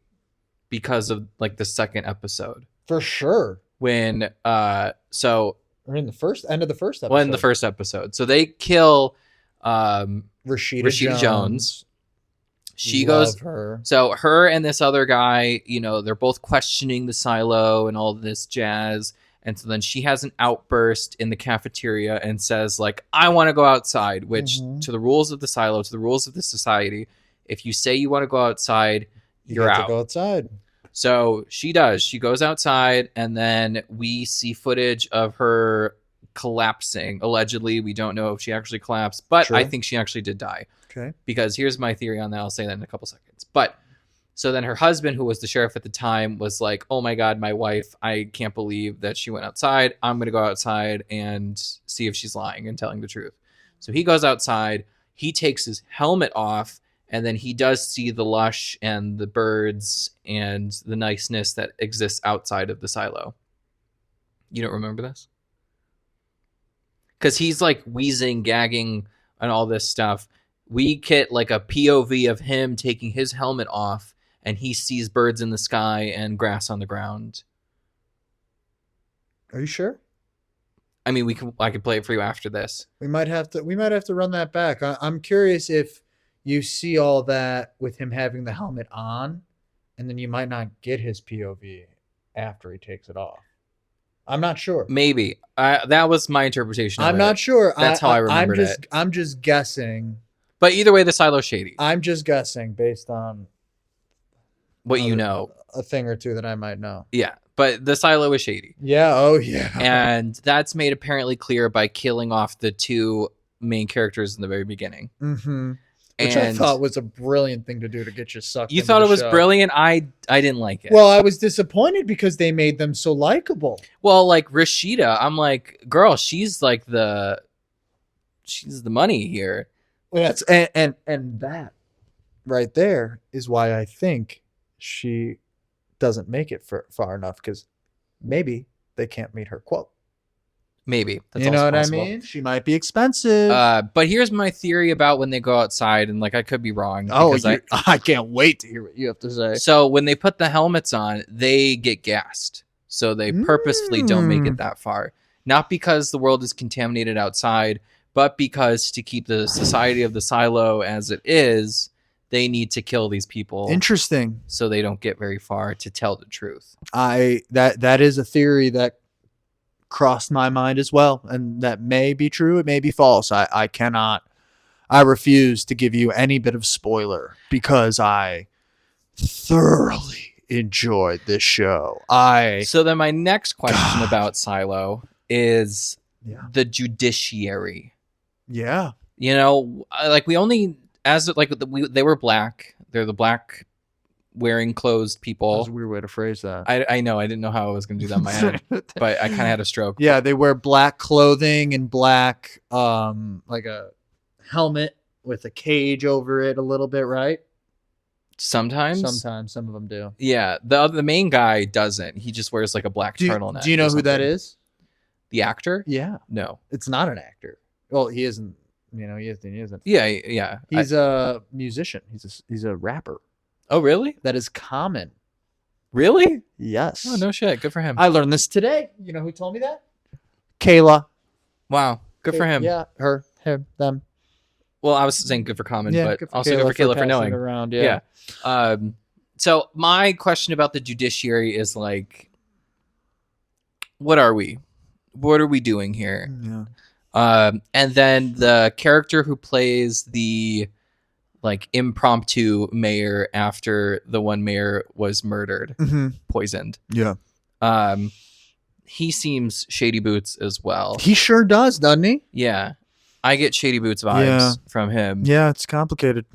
because of like the second episode. For sure. When Or in the end of the first episode. Well, in the first episode. So they kill Rashida Jones. She Love goes her. So her and this other guy, they're both questioning the Silo and all this jazz. And so then she has an outburst in the cafeteria and says, like, I want to go outside, which to the rules of the Silo, to the rules of the society, if you say you want to go outside, you're out. Go outside. So she does. She goes outside, and then we see footage of her collapsing. Allegedly, we don't know if she actually collapsed, but True. I think she actually did die. Okay. Because here's my theory on that. I'll say that in a couple seconds. But so then her husband, who was the sheriff at the time, was like, oh my God, my wife, I can't believe that she went outside. I'm going to go outside and see if she's lying and telling the truth. So he goes outside. He takes his helmet off, and then he does see the lush and the birds and the niceness that exists outside of the Silo. You don't remember this? Because he's like wheezing, gagging, and all this stuff. We get like a POV of him taking his helmet off, and he sees birds in the sky and grass on the ground. Are you sure? I mean, I could play it for you after this. We might have to run that back. I'm curious if you see all that with him having the helmet on, and then you might not get his POV after he takes it off. I'm not sure. Maybe. That was my interpretation of I'm it. not sure. That's how I remembered it. I'm just guessing. But either way, the Silo's shady. I'm just guessing based on what you know. A thing or two that I might know. Yeah, but the Silo is shady. Yeah, oh yeah. And that's made apparently clear by killing off the two main characters in the very beginning. Mm-hmm. Which I thought was a brilliant thing to do to get you sucked into the show. You thought it was brilliant? I didn't like it. Well, I was disappointed because they made them so likable. Well, like Rashida, I'm like, girl, she's the money here. Well, that's and that right there is why I think she doesn't make it far enough, because maybe they can't meet her quote. Maybe. That's what possible. I mean? She might be expensive. But here's my theory about when they go outside, and like I could be wrong. Oh, I can't wait to hear what you have to say. So when they put the helmets on, they get gassed. So they purposefully don't make it that far. Not because the world is contaminated outside, but because to keep the society of the Silo as it is, they need to kill these people. Interesting. So they don't get very far to tell the truth. That is a theory that crossed my mind as well, and that may be true, it may be false. I refuse to give you any bit of spoiler because I thoroughly enjoyed this show. So then my next question about Silo is the judiciary. Yeah. Like we only they were black. They're the black wearing clothes people. That's a weird way to phrase that. I know. I didn't know how I was going to do that in my head, but I kind of had a stroke. Yeah, they wear black clothing and black, like a helmet with a cage over it a little bit, right? Sometimes. Some of them do. Yeah, the main guy doesn't. He just wears like a black turtleneck. Do you know who that is? The actor? Yeah. No. It's not an actor. Well, he isn't. You know, he isn't. Yeah, yeah. He's a musician. He's a rapper. Oh, really? That is common. Really? Yes. Oh, no shit. Good for him. I learned this today. You know who told me that? Kayla. Wow. Good for him. Yeah, her, him, them. Well, I was saying good for Common, Yeah, but good for also good for Kayla for knowing. Around, yeah. So my question about the judiciary is like, what are we? What are we doing here? Yeah. And then the character who plays the like impromptu mayor after the one mayor was murdered, poisoned. Yeah. He seems shady boots as well. He sure does, doesn't he? Yeah. I get shady boots vibes from him. Yeah, it's complicated.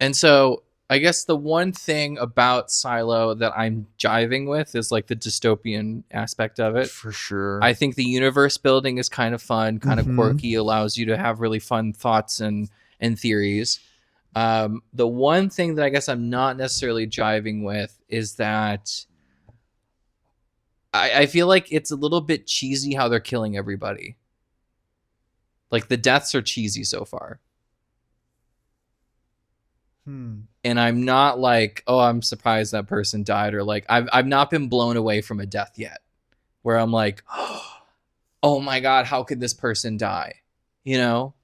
And so I guess the one thing about Silo that I'm jiving with is like the dystopian aspect of it. For sure. I think the universe building is kind of fun, kind of quirky, allows you to have really fun thoughts and theories. The one thing that I guess I'm not necessarily jiving with is that I feel like it's a little bit cheesy how they're killing everybody. Like the deaths are cheesy so far. And I'm not like, oh, I'm surprised that person died, or like I've not been blown away from a death yet where I'm like, oh my God, how could this person die? You know?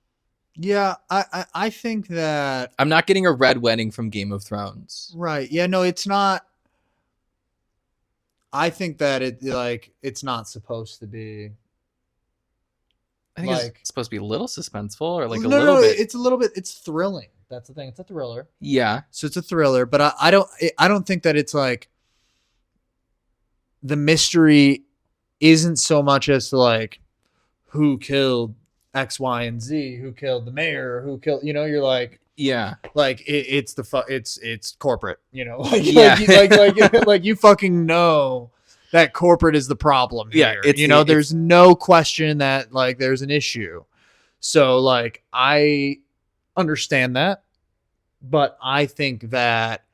Yeah, I think that I'm not getting a red wedding from Game of Thrones. Right. Yeah, no, it's not. I think that it's not supposed to be. I think it's supposed to be a little suspenseful, or like no, it's a little bit. It's thrilling. That's the thing. It's a thriller. Yeah. So it's a thriller, but I don't think that it's like the mystery isn't so much as to like who killed X, Y, and Z, who killed the mayor, who killed. You know, you're like. Yeah, like it's corporate, you know, like you fucking know that corporate is the problem here. Yeah, there's no question that like there's an issue. So like I understand that, but I think that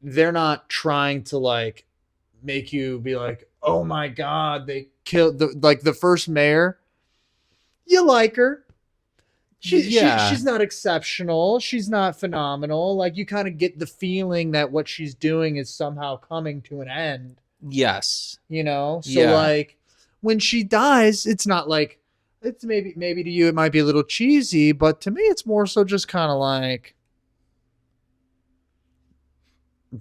they're not trying to like make you be like, oh my God, they killed the first mayor. You like her. She's not exceptional. She's not phenomenal. Like you kind of get the feeling that what she's doing is somehow coming to an end. Yes. You know? So like when she dies, it's not like it's maybe to you it might be a little cheesy, but to me it's more so just kind of like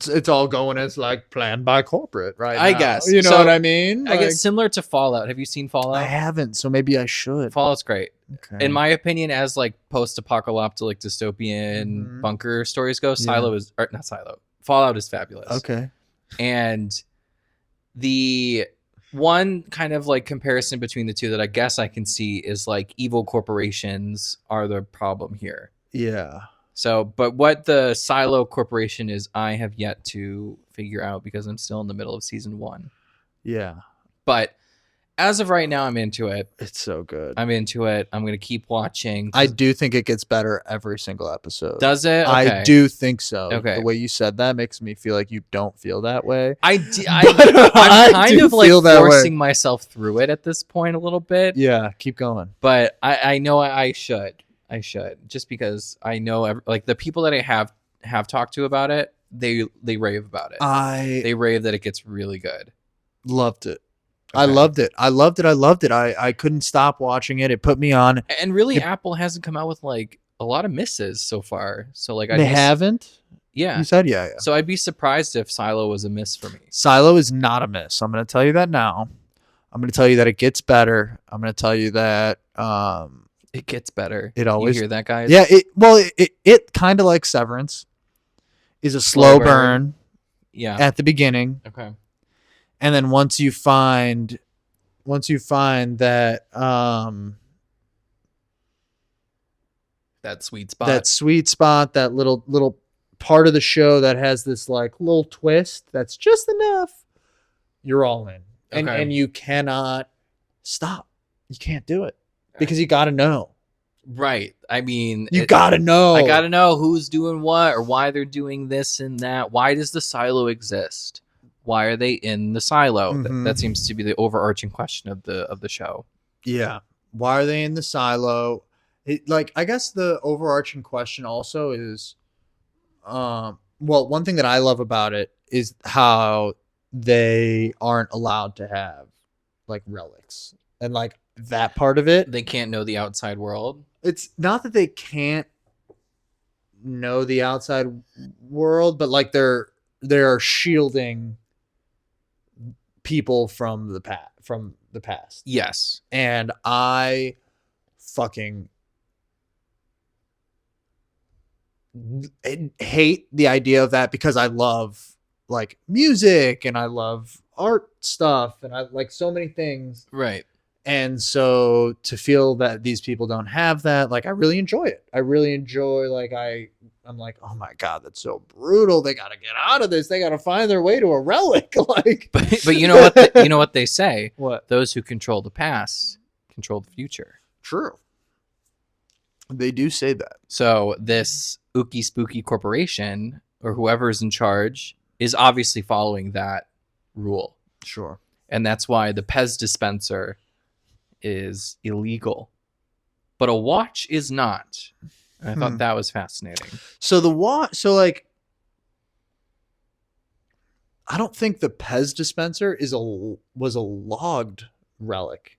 it's all going as like planned by corporate, right? I guess. You know what I mean? I guess similar to Fallout. Have you seen Fallout? I haven't, so maybe I should. Fallout's great. Okay. In my opinion, as like post-apocalyptic, like dystopian bunker stories go, Fallout is fabulous. Okay. And the one kind of like comparison between the two that I guess I can see is like evil corporations are the problem here. Yeah. So, but what the Silo Corporation is, I have yet to figure out because I'm still in the middle of season 1. Yeah. But as of right now, I'm into it. It's so good. I'm into it. I'm going to keep watching. I do think it gets better every single episode. Does it? Okay. I do think so. Okay. The way you said that makes me feel like you don't feel that way. I'm kind of like forcing myself through it at this point a little bit. Yeah, keep going. But I know I should. I should, just because I know like the people that I have talked to about it, they rave about it. They rave that it gets really good. Loved it. Okay. I loved it. I couldn't stop watching it. It put me on. And really, Apple hasn't come out with like a lot of misses so far. So like they haven't. Yeah, you said yeah. So I'd be surprised if Silo was a miss for me. Silo is not a miss. I'm going to tell you that now. I'm going to tell you that it gets better. I'm going to tell you that. It gets better. It always. You hear that, guys? Yeah. It kind of like Severance is a slow burn. Yeah. At the beginning. Okay. And then once you find that that sweet spot, that little part of the show that has this like little twist that's just enough, you're all in. And you cannot stop. You can't do it. Because you got to know Right. I mean, You gotta know. I gotta know who's doing what or why they're doing this and that. Why does the silo exist? Why are they in the silo? That seems to be the overarching question of the show. Yeah. Why are they in the silo? I guess the overarching question also is, well, one thing that I love about it is how they aren't allowed to have like relics and like that part of it. They can't know the outside world. It's not that they can't know the outside world, but like they're shielding people from the past. Yes. And I fucking hate the idea of that because I love like music and I love art stuff and I like so many things. Right. And so to feel that these people don't have that, like I really enjoy it. I really enjoy like I'm like, oh my God, that's so brutal. They gotta get out of this. They gotta find their way to a relic. Like but you know what you know what they say? What? Those who control the past control the future. True. They do say that. So this Ookie Spooky Corporation or whoever's in charge is obviously following that rule. Sure. And that's why the Pez dispenser is illegal. But a watch is not. And I thought that was fascinating. So the watch, so like, I don't think the Pez dispenser was a logged relic.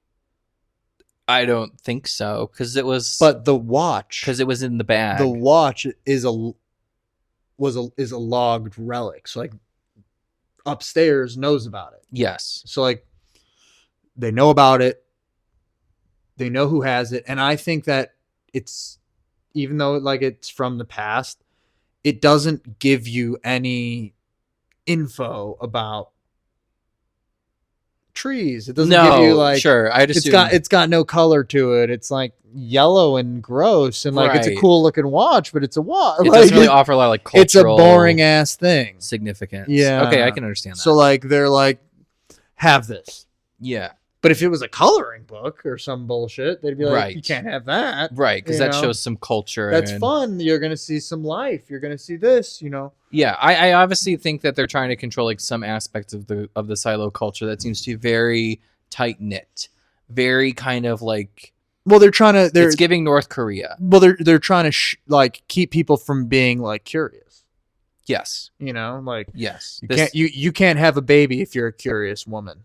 I don't think so because it was. But the watch, because it was in the bag. The watch is a logged relic. So like, upstairs knows about it. Yes. So like, they know about it. They know who has it, and I think that it's, even though like it's from the past, it doesn't give you any info about trees. It doesn't give you like, sure. It's got no color to it. It's like yellow and gross, and like it's a cool looking watch, but it's a watch. It doesn't really offer a lot of like cultural. It's a boring ass thing. Significance. Yeah. Okay, I can understand that. So like they're like, have this. Yeah. But if it was a coloring book or some bullshit, they'd be like, right. You can't have that. Right, because that shows some culture. That's fun. You're going to see some life. You're going to see this, Yeah, I obviously think that they're trying to control like some aspects of the silo culture that seems to be very tight-knit. Very kind of like... Well, they're trying to... It's giving North Korea. Well, they're trying to like keep people from being like curious. Yes. Like... Yes. You can't have a baby if you're a curious woman.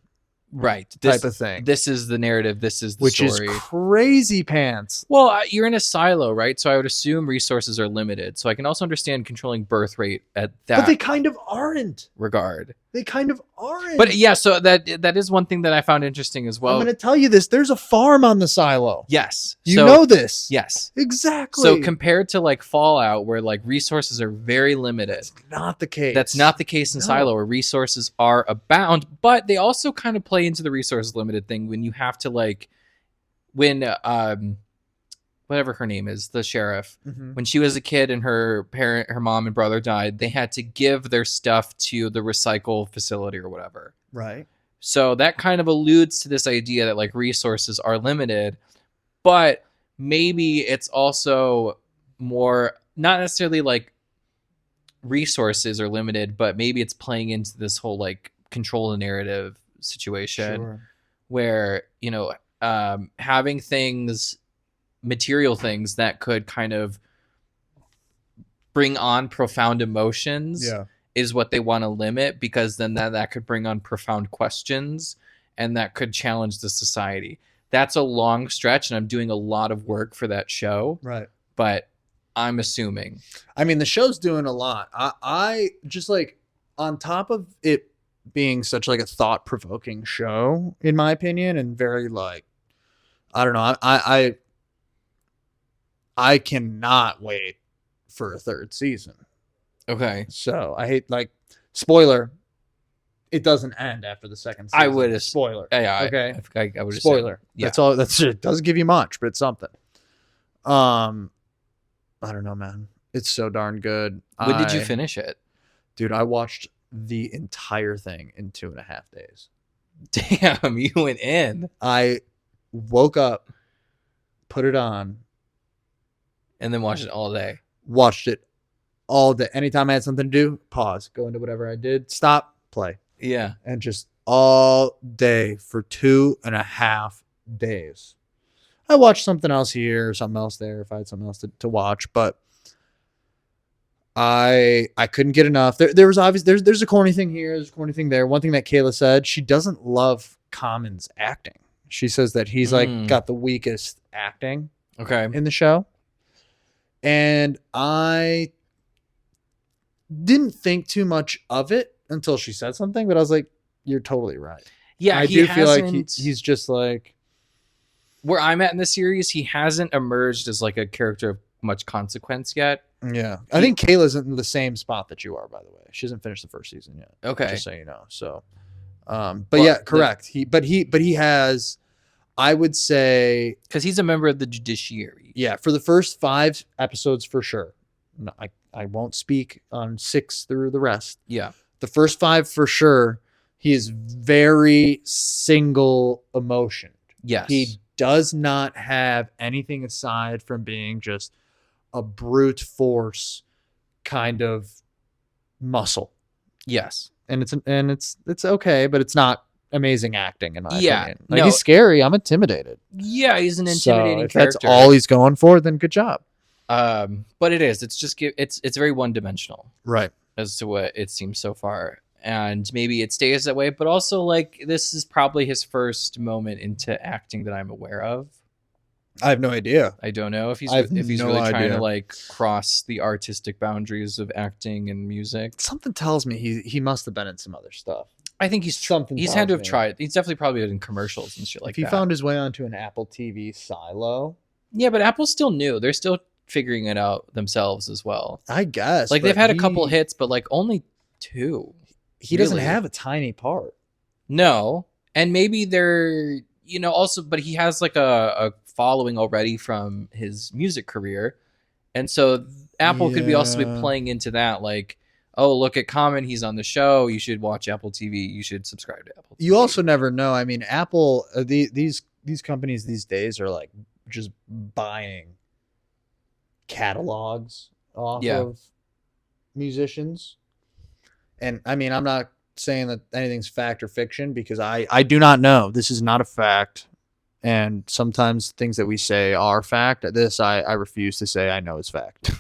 Right. Type of thing. This is the narrative. This is the Which story. Which is crazy pants. Well, you're in a silo, right? So I would assume resources are limited. So I can also understand controlling birth rate at that. But they kind of aren't. Regard. They kind of aren't. But yeah, so that is one thing that I found interesting as well. I'm going to tell you this. There's a farm on the silo. Yes. You know this. Yes. Exactly. So compared to like Fallout, where like resources are very limited. That's not the case. That's not the case in Silo, where resources are abound, but they also kind of play into the resources limited thing when you have to like, when whatever her name is, the sheriff, when she was a kid and her mom and brother died, they had to give their stuff to the recycle facility or whatever. Right. So that kind of alludes to this idea that like resources are limited, but maybe it's also more, not necessarily like resources are limited, but maybe it's playing into this whole like control the narrative situation where, having things, material things that could kind of bring on profound emotions is what they want to limit, because then that could bring on profound questions and that could challenge the society. That's a long stretch, and I'm doing a lot of work for that show. Right. But I'm assuming. I mean, the show's doing a lot. I just like, on top of it being such like a thought-provoking show, in my opinion, and very like, I don't know, I cannot wait for a third season. Okay. So I hate, like, spoiler, it doesn't end after the second season. I would spoiler. Yeah. Okay. I would spoiler. Yeah. That's all. That's it. Doesn't give you much, but it's something. I don't know, man. It's so darn good. When did you finish it? Dude, I watched the entire thing in 2.5 days. Damn, you went in. I woke up, put it on, And then watch it all day. Watched it all day. Anytime I had something to do, pause, go into whatever I did, stop, play. Yeah. And just all day for 2.5 days. I watched something else here, something else there if I had something else to watch, but I couldn't get enough. There was obviously there's a corny thing here, there's a corny thing there. One thing that Kayla said, she doesn't love Common's acting. She says that he's like got the weakest acting in the show. And I didn't think too much of it until she said something, but I was like, you're totally right. Yeah, I do feel like he's just like, where I'm at in the series, he hasn't emerged as like a character of much consequence yet. Yeah. I think Kayla's in the same spot that you are, by the way. She hasn't finished the first season yet. Okay. Just so you know. So but yeah, correct. He has, I would say, because he's a member of the judiciary. Yeah, for the first 5 episodes for sure. No, I won't speak on 6 through the rest. Yeah. The first 5 for sure, he is very single emotion. Yes. He does not have anything aside from being just a brute force kind of muscle. Yes. And it's okay, but it's not amazing acting in my opinion. Like, no. he's scary. I'm intimidated. Yeah, he's an intimidating if character. that's all he's going for, then good job. But it is. It's just it's very one dimensional, right? As to what it seems so far, and maybe it stays that way. But also, like, this is probably his first moment into acting that I'm aware of. I have no idea. I don't know if he's really trying to like cross the artistic boundaries of acting and music. Something tells me he must have been in some other stuff. I think he's had to have tried. He's definitely probably been in commercials and shit like that. If he found his way onto an Apple TV silo. Yeah, but Apple's still new. They're still figuring it out themselves as well. I guess. Like, they've had a couple hits, but like only 2. He doesn't have a tiny part. No. And maybe they're, also, but he has like a following already from his music career. And so Apple could be also be playing into that, like, oh, look at Common, he's on the show, you should watch Apple TV, you should subscribe to Apple TV. You also never know. I mean, Apple, these companies these days are like just buying catalogs off of musicians. And I mean, I'm not saying that anything's fact or fiction, because I do not know. This is not a fact. And sometimes things that we say are fact. This I refuse to say I know is fact.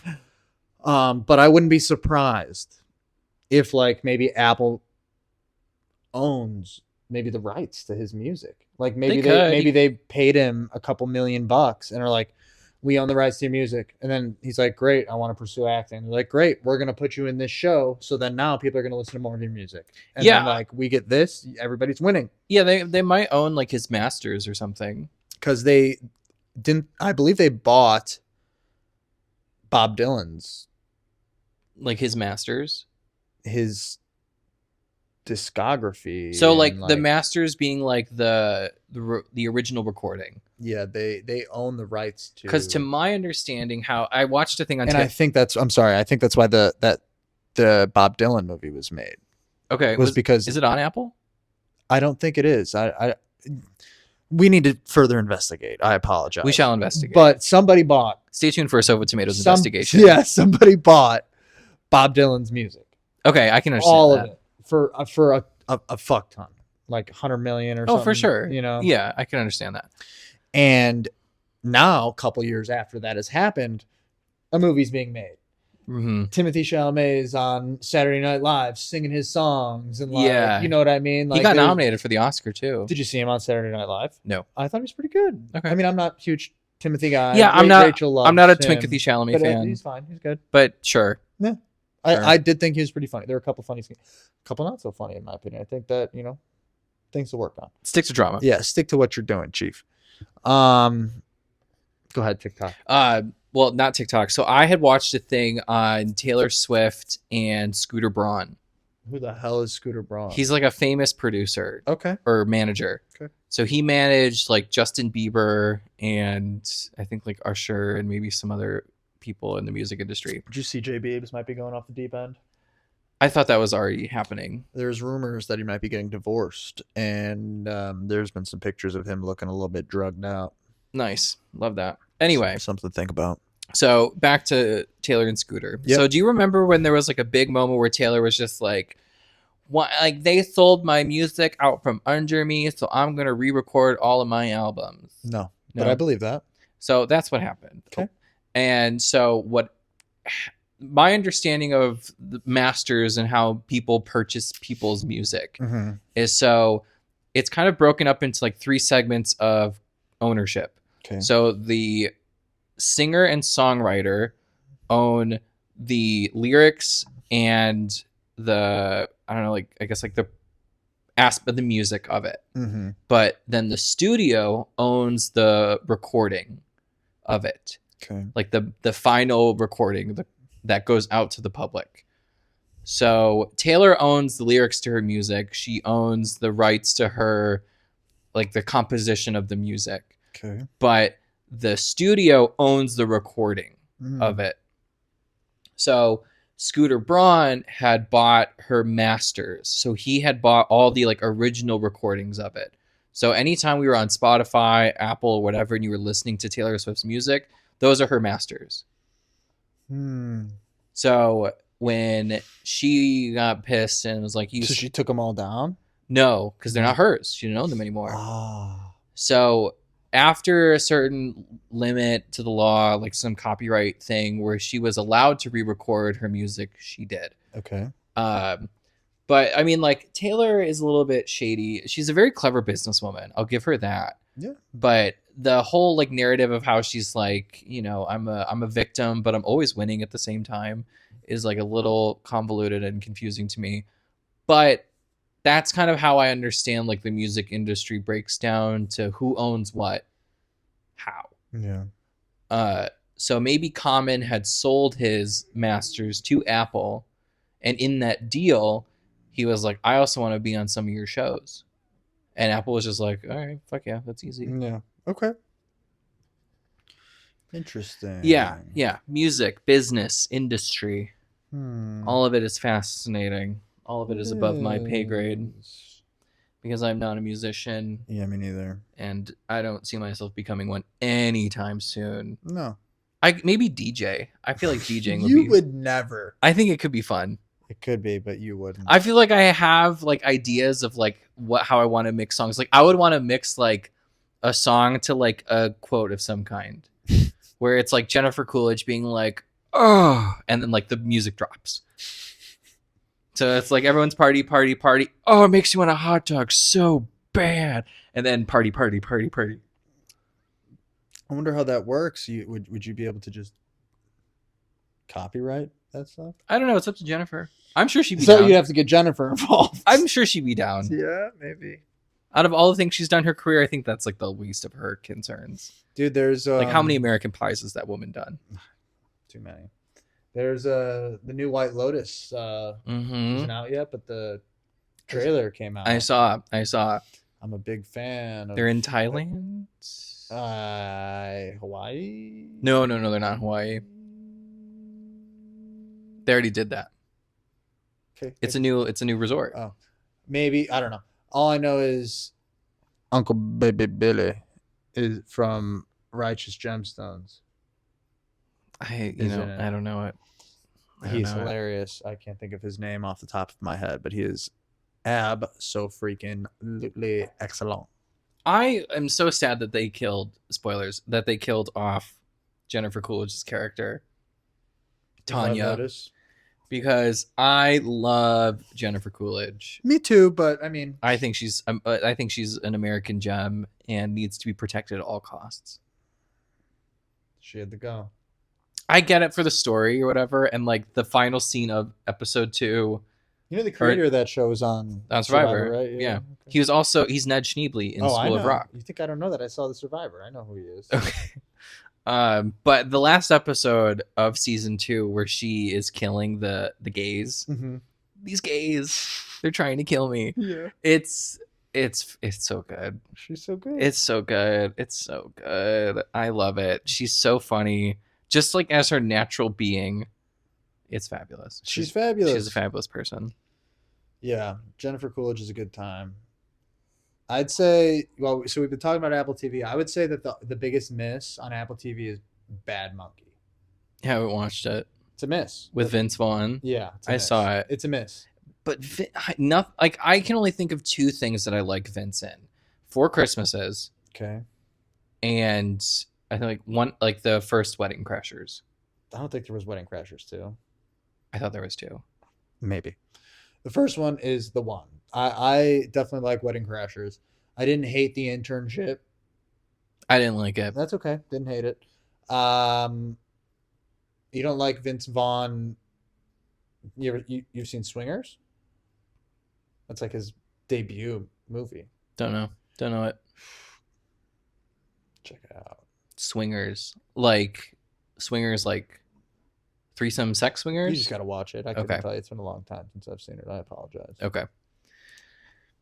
But I wouldn't be surprised if, like, maybe Apple owns maybe the rights to his music. Like, maybe they paid him a couple $1,000,000 and are like, we own the rights to your music. And then he's like, great, I want to pursue acting. They're like, great, we're going to put you in this show. So then now people are going to listen to more of your music. And then, like, we get this, everybody's winning. Yeah, they might own like his masters or something. Because they didn't, I believe they bought Bob Dylan's. Like his masters? His discography. So like the masters being like the original recording. Yeah, they own the rights to. Because to my understanding, how I watched a thing on, and I think that's why the Bob Dylan movie was made. Okay, because is it on Apple? I don't think it is. We need to further investigate. I apologize. We shall investigate. But somebody bought. Stay tuned for a Sova Tomatoes investigation. Yeah, somebody bought Bob Dylan's music. Okay, I can understand all that. of it for a fuck ton, like 100 million or something. Oh, for sure. Yeah, I can understand that. And now, a couple years after that has happened, a movie's being made. Mm-hmm. Timothy Chalamet is on Saturday Night Live singing his songs, and like, you know what I mean. Like, he got nominated for the Oscar too. Did you see him on Saturday Night Live? No, I thought he was pretty good. Okay, I mean, I'm not a huge Timothy guy. Yeah, I'm not a Timothy Chalamet fan. He's fine. He's good. But sure. Yeah, sure. I did think he was pretty funny. There were a couple funny scenes, a couple not so funny in my opinion. I think that things to work on. Stick to drama. Yeah, stick to what you're doing, Chief. Go ahead, TikTok. Well, not TikTok. So I had watched a thing on Taylor Swift and Scooter Braun. Who the hell is Scooter Braun? He's like a famous producer. Okay. Or manager. Okay. So he managed like Justin Bieber and I think like Usher and maybe some other people in the music industry. Did you see J. Biebs might be going off the deep end? I thought that was already happening. There's rumors that he might be getting divorced, and there's been some pictures of him looking a little bit drugged out. Nice. Love that. Anyway. Something to think about. So back to Taylor and Scooter. Yep. So do you remember when there was like a big moment where Taylor was just like, "What? Like they sold my music out from under me, so I'm gonna re-record all of my albums." No, but I No. believe that. So that's what happened. Okay. And so what my understanding of the masters and how people purchase people's music Mm-hmm. is, so it's kind of broken up into like three segments of ownership. Okay. So the singer and songwriter own the lyrics and the, I don't know, like I guess like the aspect of the music of it. Mm-hmm. But then the studio owns the recording of it, Okay. like the final recording that goes out to the public. So Taylor owns the lyrics to her music. She owns the rights to her, like the composition of the music. Okay. But the studio owns the recording of it. So Scooter Braun had bought her masters. So he had bought all the like original recordings of it. So anytime we were on Spotify, Apple, or whatever, and you were listening to Taylor Swift's music, those are her masters. So when she got pissed and was like, So she took them all down? No, because they're not hers. She didn't own them anymore. Ah. So after a certain limit to the law, like some copyright thing where she was allowed to re-record her music, she did. Okay. But I mean, like Taylor is a little bit shady. She's a very clever businesswoman. I'll give her that. Yeah. But the whole like narrative of how she's like, you know, I'm a victim, but I'm always winning at the same time is like a little convoluted and confusing to me. But that's kind of how I understand like the music industry breaks down to who owns what, how. Yeah. So maybe Common had sold his masters to Apple, and in that deal, he was like, I also want to be on some of your shows. And Apple was just like, all right, fuck yeah, that's easy. Yeah. Okay. Interesting. Yeah. Music, business, industry. Hmm. All of it is fascinating. All of it is above my pay grade because I'm not a musician. Yeah, me neither. And I don't see myself becoming one anytime soon. No. I maybe DJ. I feel like DJing would You would never. I think it could be fun. It could be, but you wouldn't. I feel like I have like ideas of like how I want to mix songs. Like I would want to mix like a song to like a quote of some kind, where it's like Jennifer Coolidge being like, "Oh," and then like the music drops. So it's like everyone's party, party, party. Oh, it makes you want a hot dog so bad, and then party, party, party, party. I wonder how that works. Would you be able to just copyright that stuff? I don't know. It's up to Jennifer. I'm sure she'd be So down. you have to get Jennifer involved. I'm sure she'd be down. Yeah, maybe. Out of all the things she's done in her career, I think that's like the least of her concerns. Dude, there's Like how many American Pies has that woman done? Too many. There's the new White Lotus isn't out yet, but the trailer came out. I saw. I'm a big fan of They're in Thailand. Hawaii. No, they're not in Hawaii. They already did that. Okay. It's a new resort. Oh, maybe, I don't know. All I know is Uncle Baby Billy is from Righteous Gemstones. I don't know it. He's hilarious. I can't think of his name off the top of my head, but he is so freaking excellent. I am so sad that they killed off Jennifer Coolidge's character, Tanya, because I love Jennifer Coolidge. Me too, but I mean, I think she's an American gem and needs to be protected at all costs. She had to go. I get it for the story or whatever, and like the final scene of episode 2. You know the creator of that show is on Survivor, right? Yeah. Okay. He's Ned Schneebly in School of Rock. You think I don't know that? I saw the Survivor. I know who he is. Okay. But the last episode of season 2 where she is killing the gays. Mm-hmm. These gays, they're trying to kill me. Yeah. It's so good. She's so good. It's so good. I love it. She's so funny. Just like as her natural being. It's fabulous. She's fabulous. She's a fabulous person. Yeah, Jennifer Coolidge is a good time. I'd say, well, so we've been talking about Apple TV. I would say that the biggest miss on Apple TV is Bad Monkey. Haven't watched it It's a miss. with Vince Vaughn. Yeah, it's a I miss. saw it. It's a miss. But not like I can only think of two things that I like Vince in: Four Christmases Okay. and I think like one like the first Wedding Crashers. I don't think there was Wedding Crashers too. I thought there was two. Maybe. The first one is the one. I definitely like Wedding Crashers. I didn't hate the internship. I didn't like it. That's okay. Didn't hate it. You don't like Vince Vaughn. You've seen Swingers? That's like his debut movie. Don't know it. Check it out. Swingers like threesome sex swingers. You just gotta watch it. I couldn't Okay. tell you. It's been a long time since I've seen it. I apologize. Okay.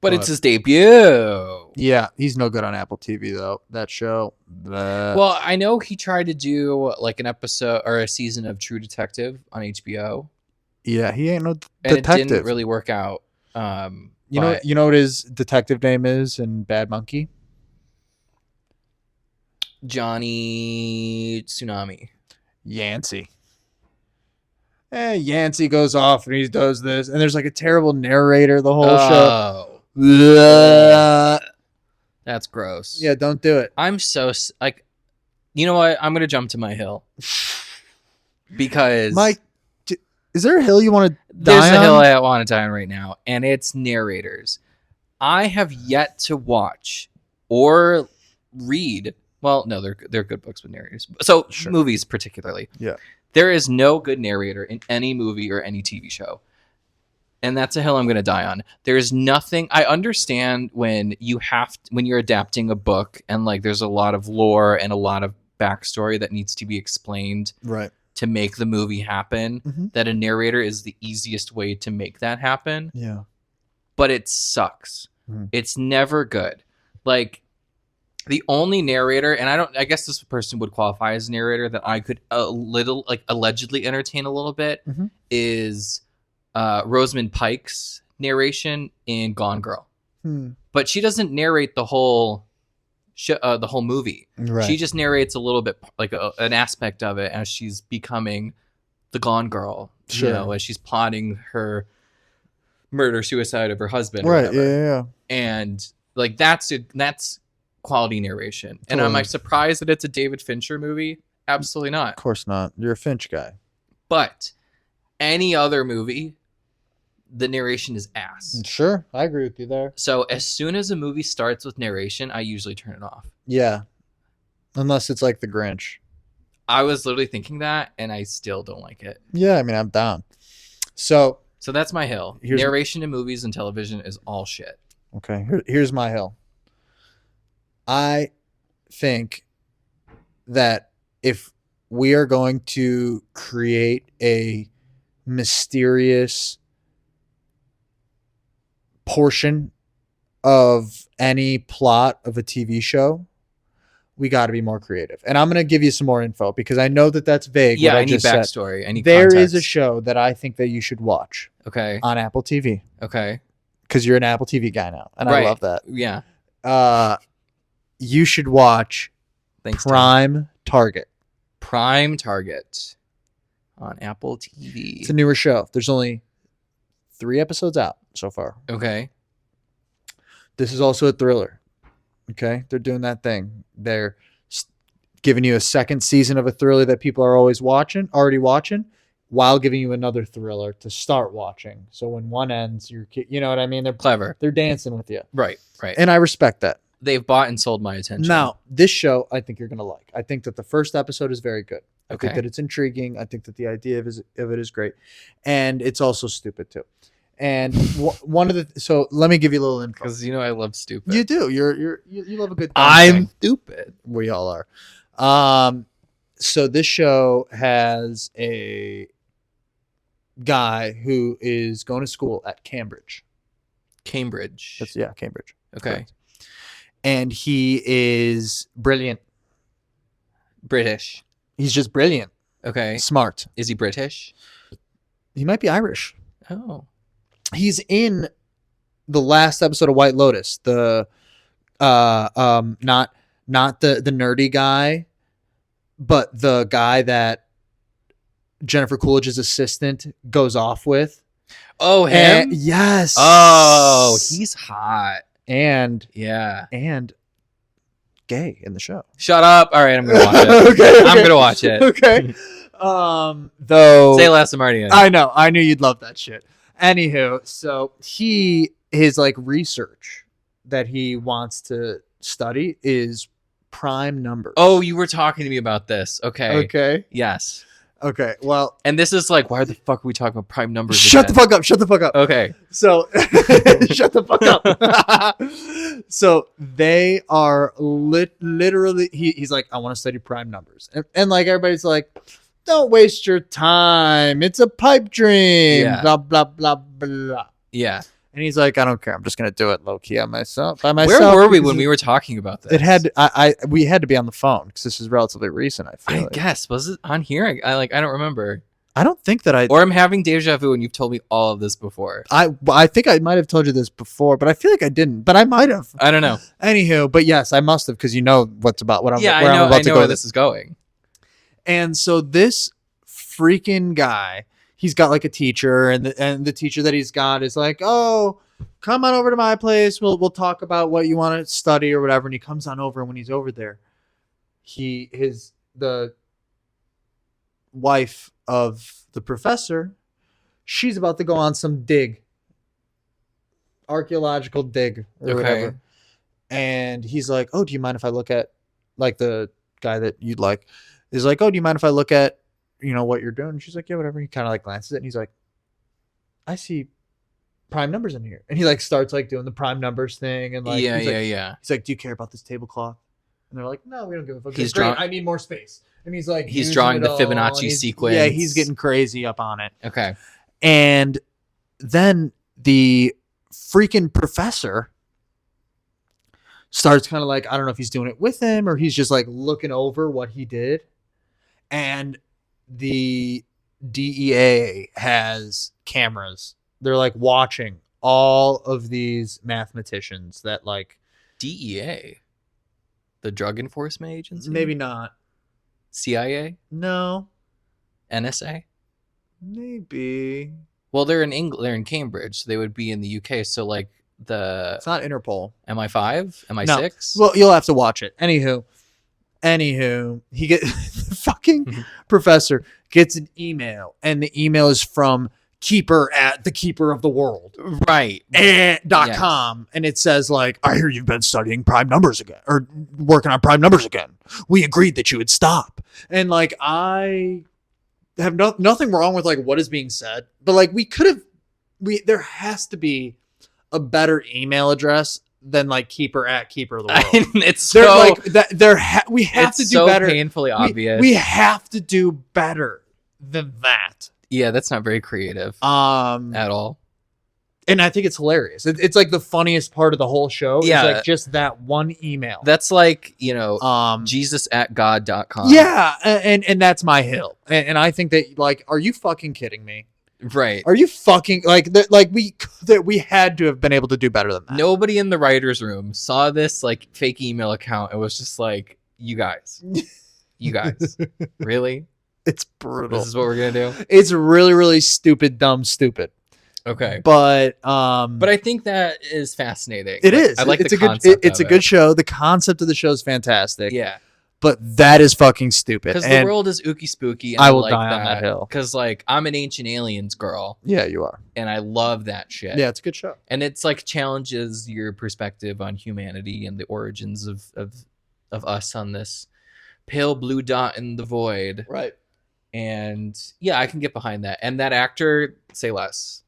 But it's his debut. Yeah, he's no good on Apple TV though. That show. Well, I know he tried to do like an episode or a season of True Detective on HBO, Yeah, he ain't no and detective. it didn't really work out. You know what his detective name is in Bad Monkey? Johnny Tsunami. Yancey. Yancey goes off and he does this, and there's like a terrible narrator the whole show. Oh, that's gross. Yeah, don't do it. I'm so like, you know what? I'm gonna jump to my hill because Mike, is there a hill you want to there's die a hill on? I want to die on right now, and it's narrators. I have yet to watch or read. Well, no, they're good books with narrators. So Sure. movies particularly. Yeah. There is no good narrator in any movie or any TV show. And that's a hill I'm going to die on. There's nothing. I understand when you're adapting a book and like there's a lot of lore and a lot of backstory that needs to be explained Right. to make the movie happen, Mhm. that a narrator is the easiest way to make that happen. Yeah. But it sucks. Mhm. It's never good. Like the only narrator, and I guess this person would qualify as a narrator that I could allegedly entertain a little bit, Mhm. is Rosamund Pike's narration in Gone Girl. But she doesn't narrate the whole movie. Right. She just narrates a little bit, like an aspect of it as she's becoming the Gone Girl. Sure. You know, as she's plotting her murder-suicide of her husband. Or Right. whatever. Yeah. And like that's quality narration. And am Totally. I surprised that it's a David Fincher movie? Absolutely not. Of course not. You're a Finch guy. But any other movie, the narration is ass. Sure, I agree with you there. So as soon as a movie starts with narration, I usually turn it off. Yeah. Unless it's like The Grinch. I was literally thinking that, and I still don't like it. Yeah, I mean, I'm down. So that's my hill. Narration in movies and television is all shit. Okay, here's my hill. I think that if we are going to create a mysterious portion of any plot of a TV show, we got to be more creative. And I'm going to give you some more info because I know that that's vague. Yeah, what I need just said. backstory. I need There context. is a show that I think that you should watch. Okay. On Apple TV. Okay. Because you're an Apple TV guy now, and right. I love that. Yeah. You should watch Prime Target. Prime Target on Apple TV. It's a newer show. There's only 3 episodes out so far. Okay. This is also a thriller. Okay? They're doing that thing. They're giving you a second season of a thriller that people are already watching, while giving you another thriller to start watching. So when one ends, you know what I mean? They're clever. They're dancing with you. Right. And I respect that. They've bought and sold my attention. Now, this show, I think you're going to like. I think that the first episode is very good. I Okay. think that it's intriguing. I think that the idea of it is great. And it's also stupid, too. And one of the... So, let me give you a little info. Because, I love stupid. You do. You love a good... I'm stupid. We all are. So, this show has a guy who is going to school at Cambridge. Cambridge. Cambridge. Okay. Correct. And he is brilliant. British. He's just brilliant. Okay. Smart. Is he British? He might be Irish. Oh. He's in the last episode of White Lotus. The not the nerdy guy, but the guy that Jennifer Coolidge's assistant goes off with. Oh, him? Yes. Oh, he's hot. And yeah. And gay in the show. Shut up. All right, I'm going to watch it. Okay. I'm going to watch it. Okay. Though Say less, I'm already in. I know. I knew you'd love that shit. Anywho, so his like research that he wants to study is prime numbers. Oh, you were talking to me about this. Okay. Okay. Yes. Okay. Well, and this is like, why the fuck are we talking about prime numbers? Shut the fuck up. Shut the fuck up. Okay. So shut the fuck up. So they are literally, he's like, I want to study prime numbers. And like, everybody's like, don't waste your time. It's a pipe dream. Yeah. Blah, blah, blah, blah. Yeah. And he's like, I don't care. I'm just going to do it low key by myself. Where were we when we were talking about this? We had to be on the phone because this is relatively recent. I guess. Was it on here? I don't remember. I don't think that or I'm having deja vu and you've told me all of this before. I think I might have told you this before, but I feel like I didn't, but I might have. I don't know. Anywho, but yes, I must have, because you know what's about what I'm, yeah, where I know, I'm about to go. Where this is going. And so this freaking guy, he's got like a teacher, and the teacher that he's got is like, oh, come on over to my place. We'll talk about what you want to study or whatever. And he comes on over, and when he's over there, the wife of the professor, she's about to go on some archaeological dig or whatever. And he's like, oh, do you mind if I look at, like, the guy that you'd like is like, oh, do you mind if I look at, what you're doing? And she's like, yeah, whatever. He kind of like glances at it, and he's like, I see prime numbers in here. And he like starts like doing the prime numbers thing, and like he's like, do you care about this tablecloth? And they're like, no, we don't give a fuck. He's great. I need more space. And he's like, he's drawing the Fibonacci sequence. Yeah, he's getting crazy up on it. Okay. And then the freaking professor starts kind of like, I don't know if he's doing it with him or he's just like looking over what he did. And the DEA has cameras. They're like watching all of these mathematicians that like DEA, the Drug Enforcement Agency? Maybe not. CIA? No. NSA? Maybe. Well, they're in England. They're in Cambridge, so they would be in the UK. So like it's not Interpol. MI5? MI6? No. Well, you'll have to watch it. Anywho, he the fucking professor gets an email, and the email is from Keeper at the Keeper of the World. Right. .com. And it says like, I hear you've been studying prime numbers again, or working on prime numbers again. We agreed that you would stop. And like, I have nothing wrong with like what is being said, but like there has to be a better email address than like Keeper at Keeper of the World. It's so like that. We have to do so better. Painfully obvious. We have to do better than that. Yeah, that's not very creative at all. And I think it's hilarious. It's like the funniest part of the whole show. Yeah. It's like just that one email. That's like, Jesus at God.com. Yeah. And that's my hill. And I think that like, are you fucking kidding me? Right. Are you fucking we had to have been able to do better than that. Nobody in the writer's room saw this like fake email account. It was just like, you guys, really? It's brutal. This is what we're going to do. It's really, really stupid, dumb, stupid. Okay. But I think that is fascinating. It is. I like it's the concept. It's a good show. The concept of the show is fantastic. Yeah. But that is fucking stupid. Because the world is ooky spooky. And I will die on that hill. Because like I'm an Ancient Aliens girl. Yeah, you are. And I love that shit. Yeah, it's a good show. And it's like challenges your perspective on humanity and the origins of us on this pale blue dot in the void. Right. And yeah, I can get behind that. And that actor, say less.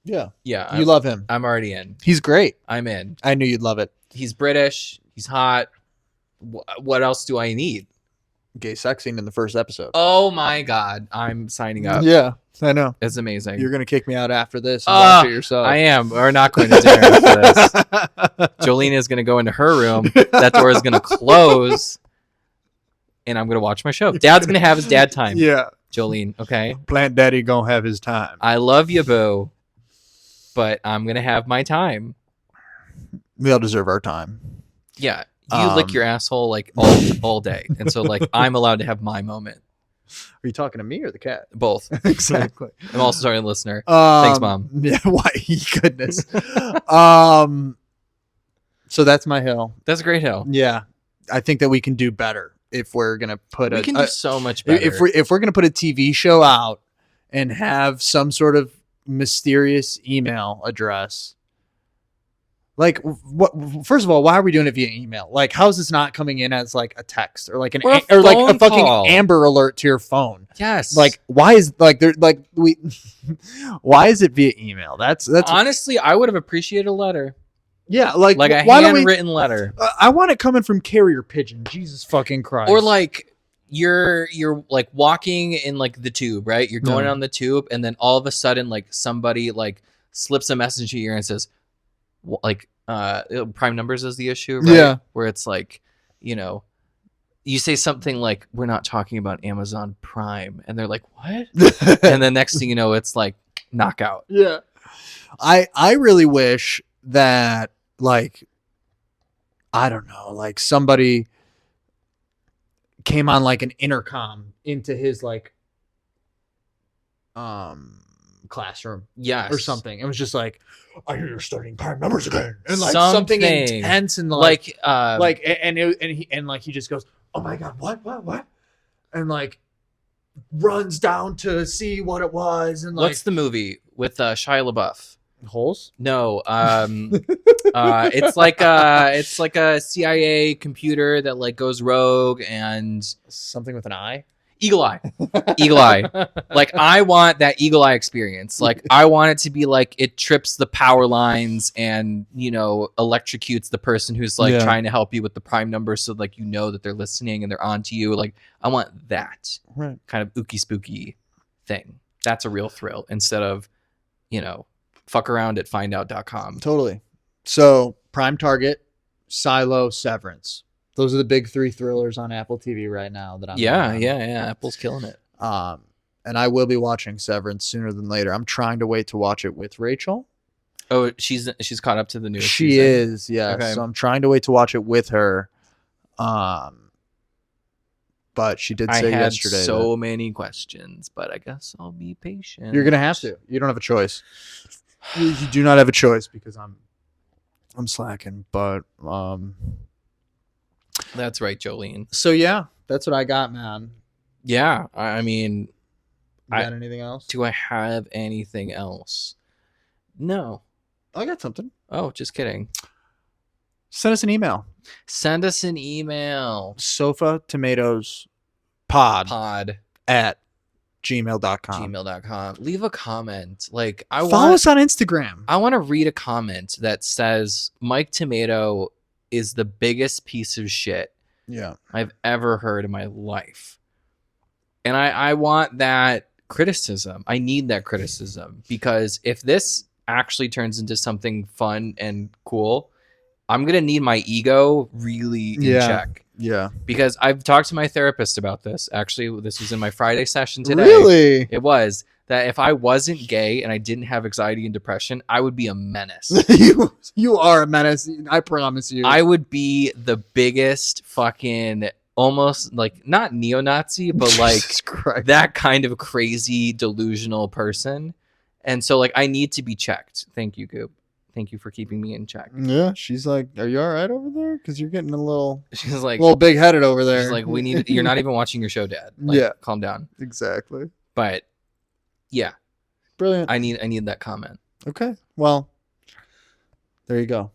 Yeah. Yeah. You love him. I'm already in. He's great. I'm in. I knew you'd love it. He's British. He's hot. What else do I need? Gay sex scene in the first episode. Oh my God. I'm signing up. Yeah, I know. It's amazing. You're going to kick me out after this and watch it yourself. I am. We're not going to dinner after this. Jolene is going to go into her room. That door is going to close. And I'm going to watch my show. Dad's going to have his dad time. Yeah. Jolene, okay? Plant Daddy going to have his time. I love you, boo. But I'm going to have my time. We all deserve our time. Yeah. You lick your asshole like all day. And so like I'm allowed to have my moment. Are you talking to me or the cat? Both. Exactly. I'm also sorry, listener. Thanks, Mom. Yeah, why? Goodness. So that's my hill. That's a great hill. Yeah, I think that we can do better if we're gonna put We can do so much better. if we're gonna put a TV show out and have some sort of mysterious email address. Like, what? First of all, why are we doing it via email? Like, how is this not coming in as like a text or like an or like a fucking call. Amber Alert to your phone? Yes. Like, why is like there like we? Why is it via email? That's honestly, I would have appreciated a letter. Yeah, like a why handwritten letter. I want it coming from carrier pigeon. Jesus fucking Christ. Or like you're like walking in like the tube, right? You're going on the tube, and then all of a sudden, like somebody like slips a message to your ear and says, like prime numbers is the issue, right? Yeah. Where it's like, you know, you say something like, we're not talking about Amazon Prime, and they're like, what? And then next thing you know, it's like knockout. Yeah. I really wish that, like, I don't know, like somebody came on like an intercom into his like classroom, yes, or something. It was just like, I hear you're starting prime numbers again, and like something intense and like he just goes, oh my god, what, and like runs down to see what it was. And like, what's the movie with Shia LaBeouf? Holes? No, it's like a CIA computer that like goes rogue, and something with an eye. Eagle Eye. Like, I want that Eagle Eye experience. Like, I want it to be like it trips the power lines and, you know, electrocutes the person who's like trying to help you with the prime number, so like you know that they're listening and they're on to you. Like, I want that kind of ooky spooky thing. That's a real thrill, instead of, you know, fuck around at findout.com. Totally. So Prime Target, Silo, Severance. Those are the big 3 thrillers on Apple TV right now that I'm Yeah. Apple's killing it. And I will be watching Severance sooner than later. I'm trying to wait to watch it with Rachel. Oh, she's caught up to the newest season. Is, yes. Okay. So I'm trying to wait to watch it with her. But she did say yesterday. So many questions, but I guess I'll be patient. You're gonna have to. You don't have a choice. You do not have a choice, because I'm slacking. But that's right, Jolene. So yeah, that's what I got, man. Yeah, I mean, you got anything else? Do I have anything else? No. I got something. Oh, just kidding. Send us an email. Sofa tomatoes pod at gmail.com. Leave a comment. Like, follow us on Instagram. I want to read a comment that says Mike Tomato is the biggest piece of shit I've ever heard in my life. And I want that criticism. I need that criticism, because if this actually turns into something fun and cool, I'm going to need my ego really in check. Yeah. Because I've talked to my therapist about this. Actually, this was in my Friday session today. Really? It was. That if I wasn't gay and I didn't have anxiety and depression, I would be a menace. You are a menace. I promise you. I would be the biggest fucking, almost like, not neo-Nazi, but like that kind of crazy delusional person. And so like, I need to be checked. Thank you, Goop. Thank you for keeping me in check. Yeah, she's like, are you all right over there? Because you're getting a little big-headed over there. She's like, you're not even watching your show, Dad. Like, calm down. Exactly. But yeah, brilliant. I need that comment. Okay, well, there you go.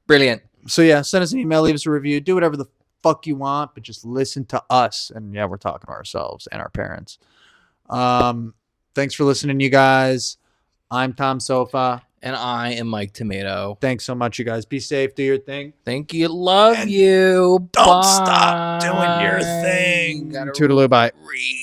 Brilliant. So yeah, send us an email, leave us a review, do whatever the fuck you want, but just listen to us. And yeah, we're talking to ourselves and our parents. Thanks for listening, you guys. I'm Tom Sofa. And I am Mike Tomato. Thanks so much, you guys. Be safe. Do your thing. Thank you. Love you. Don't stop doing your thing. Toodaloo. Bye.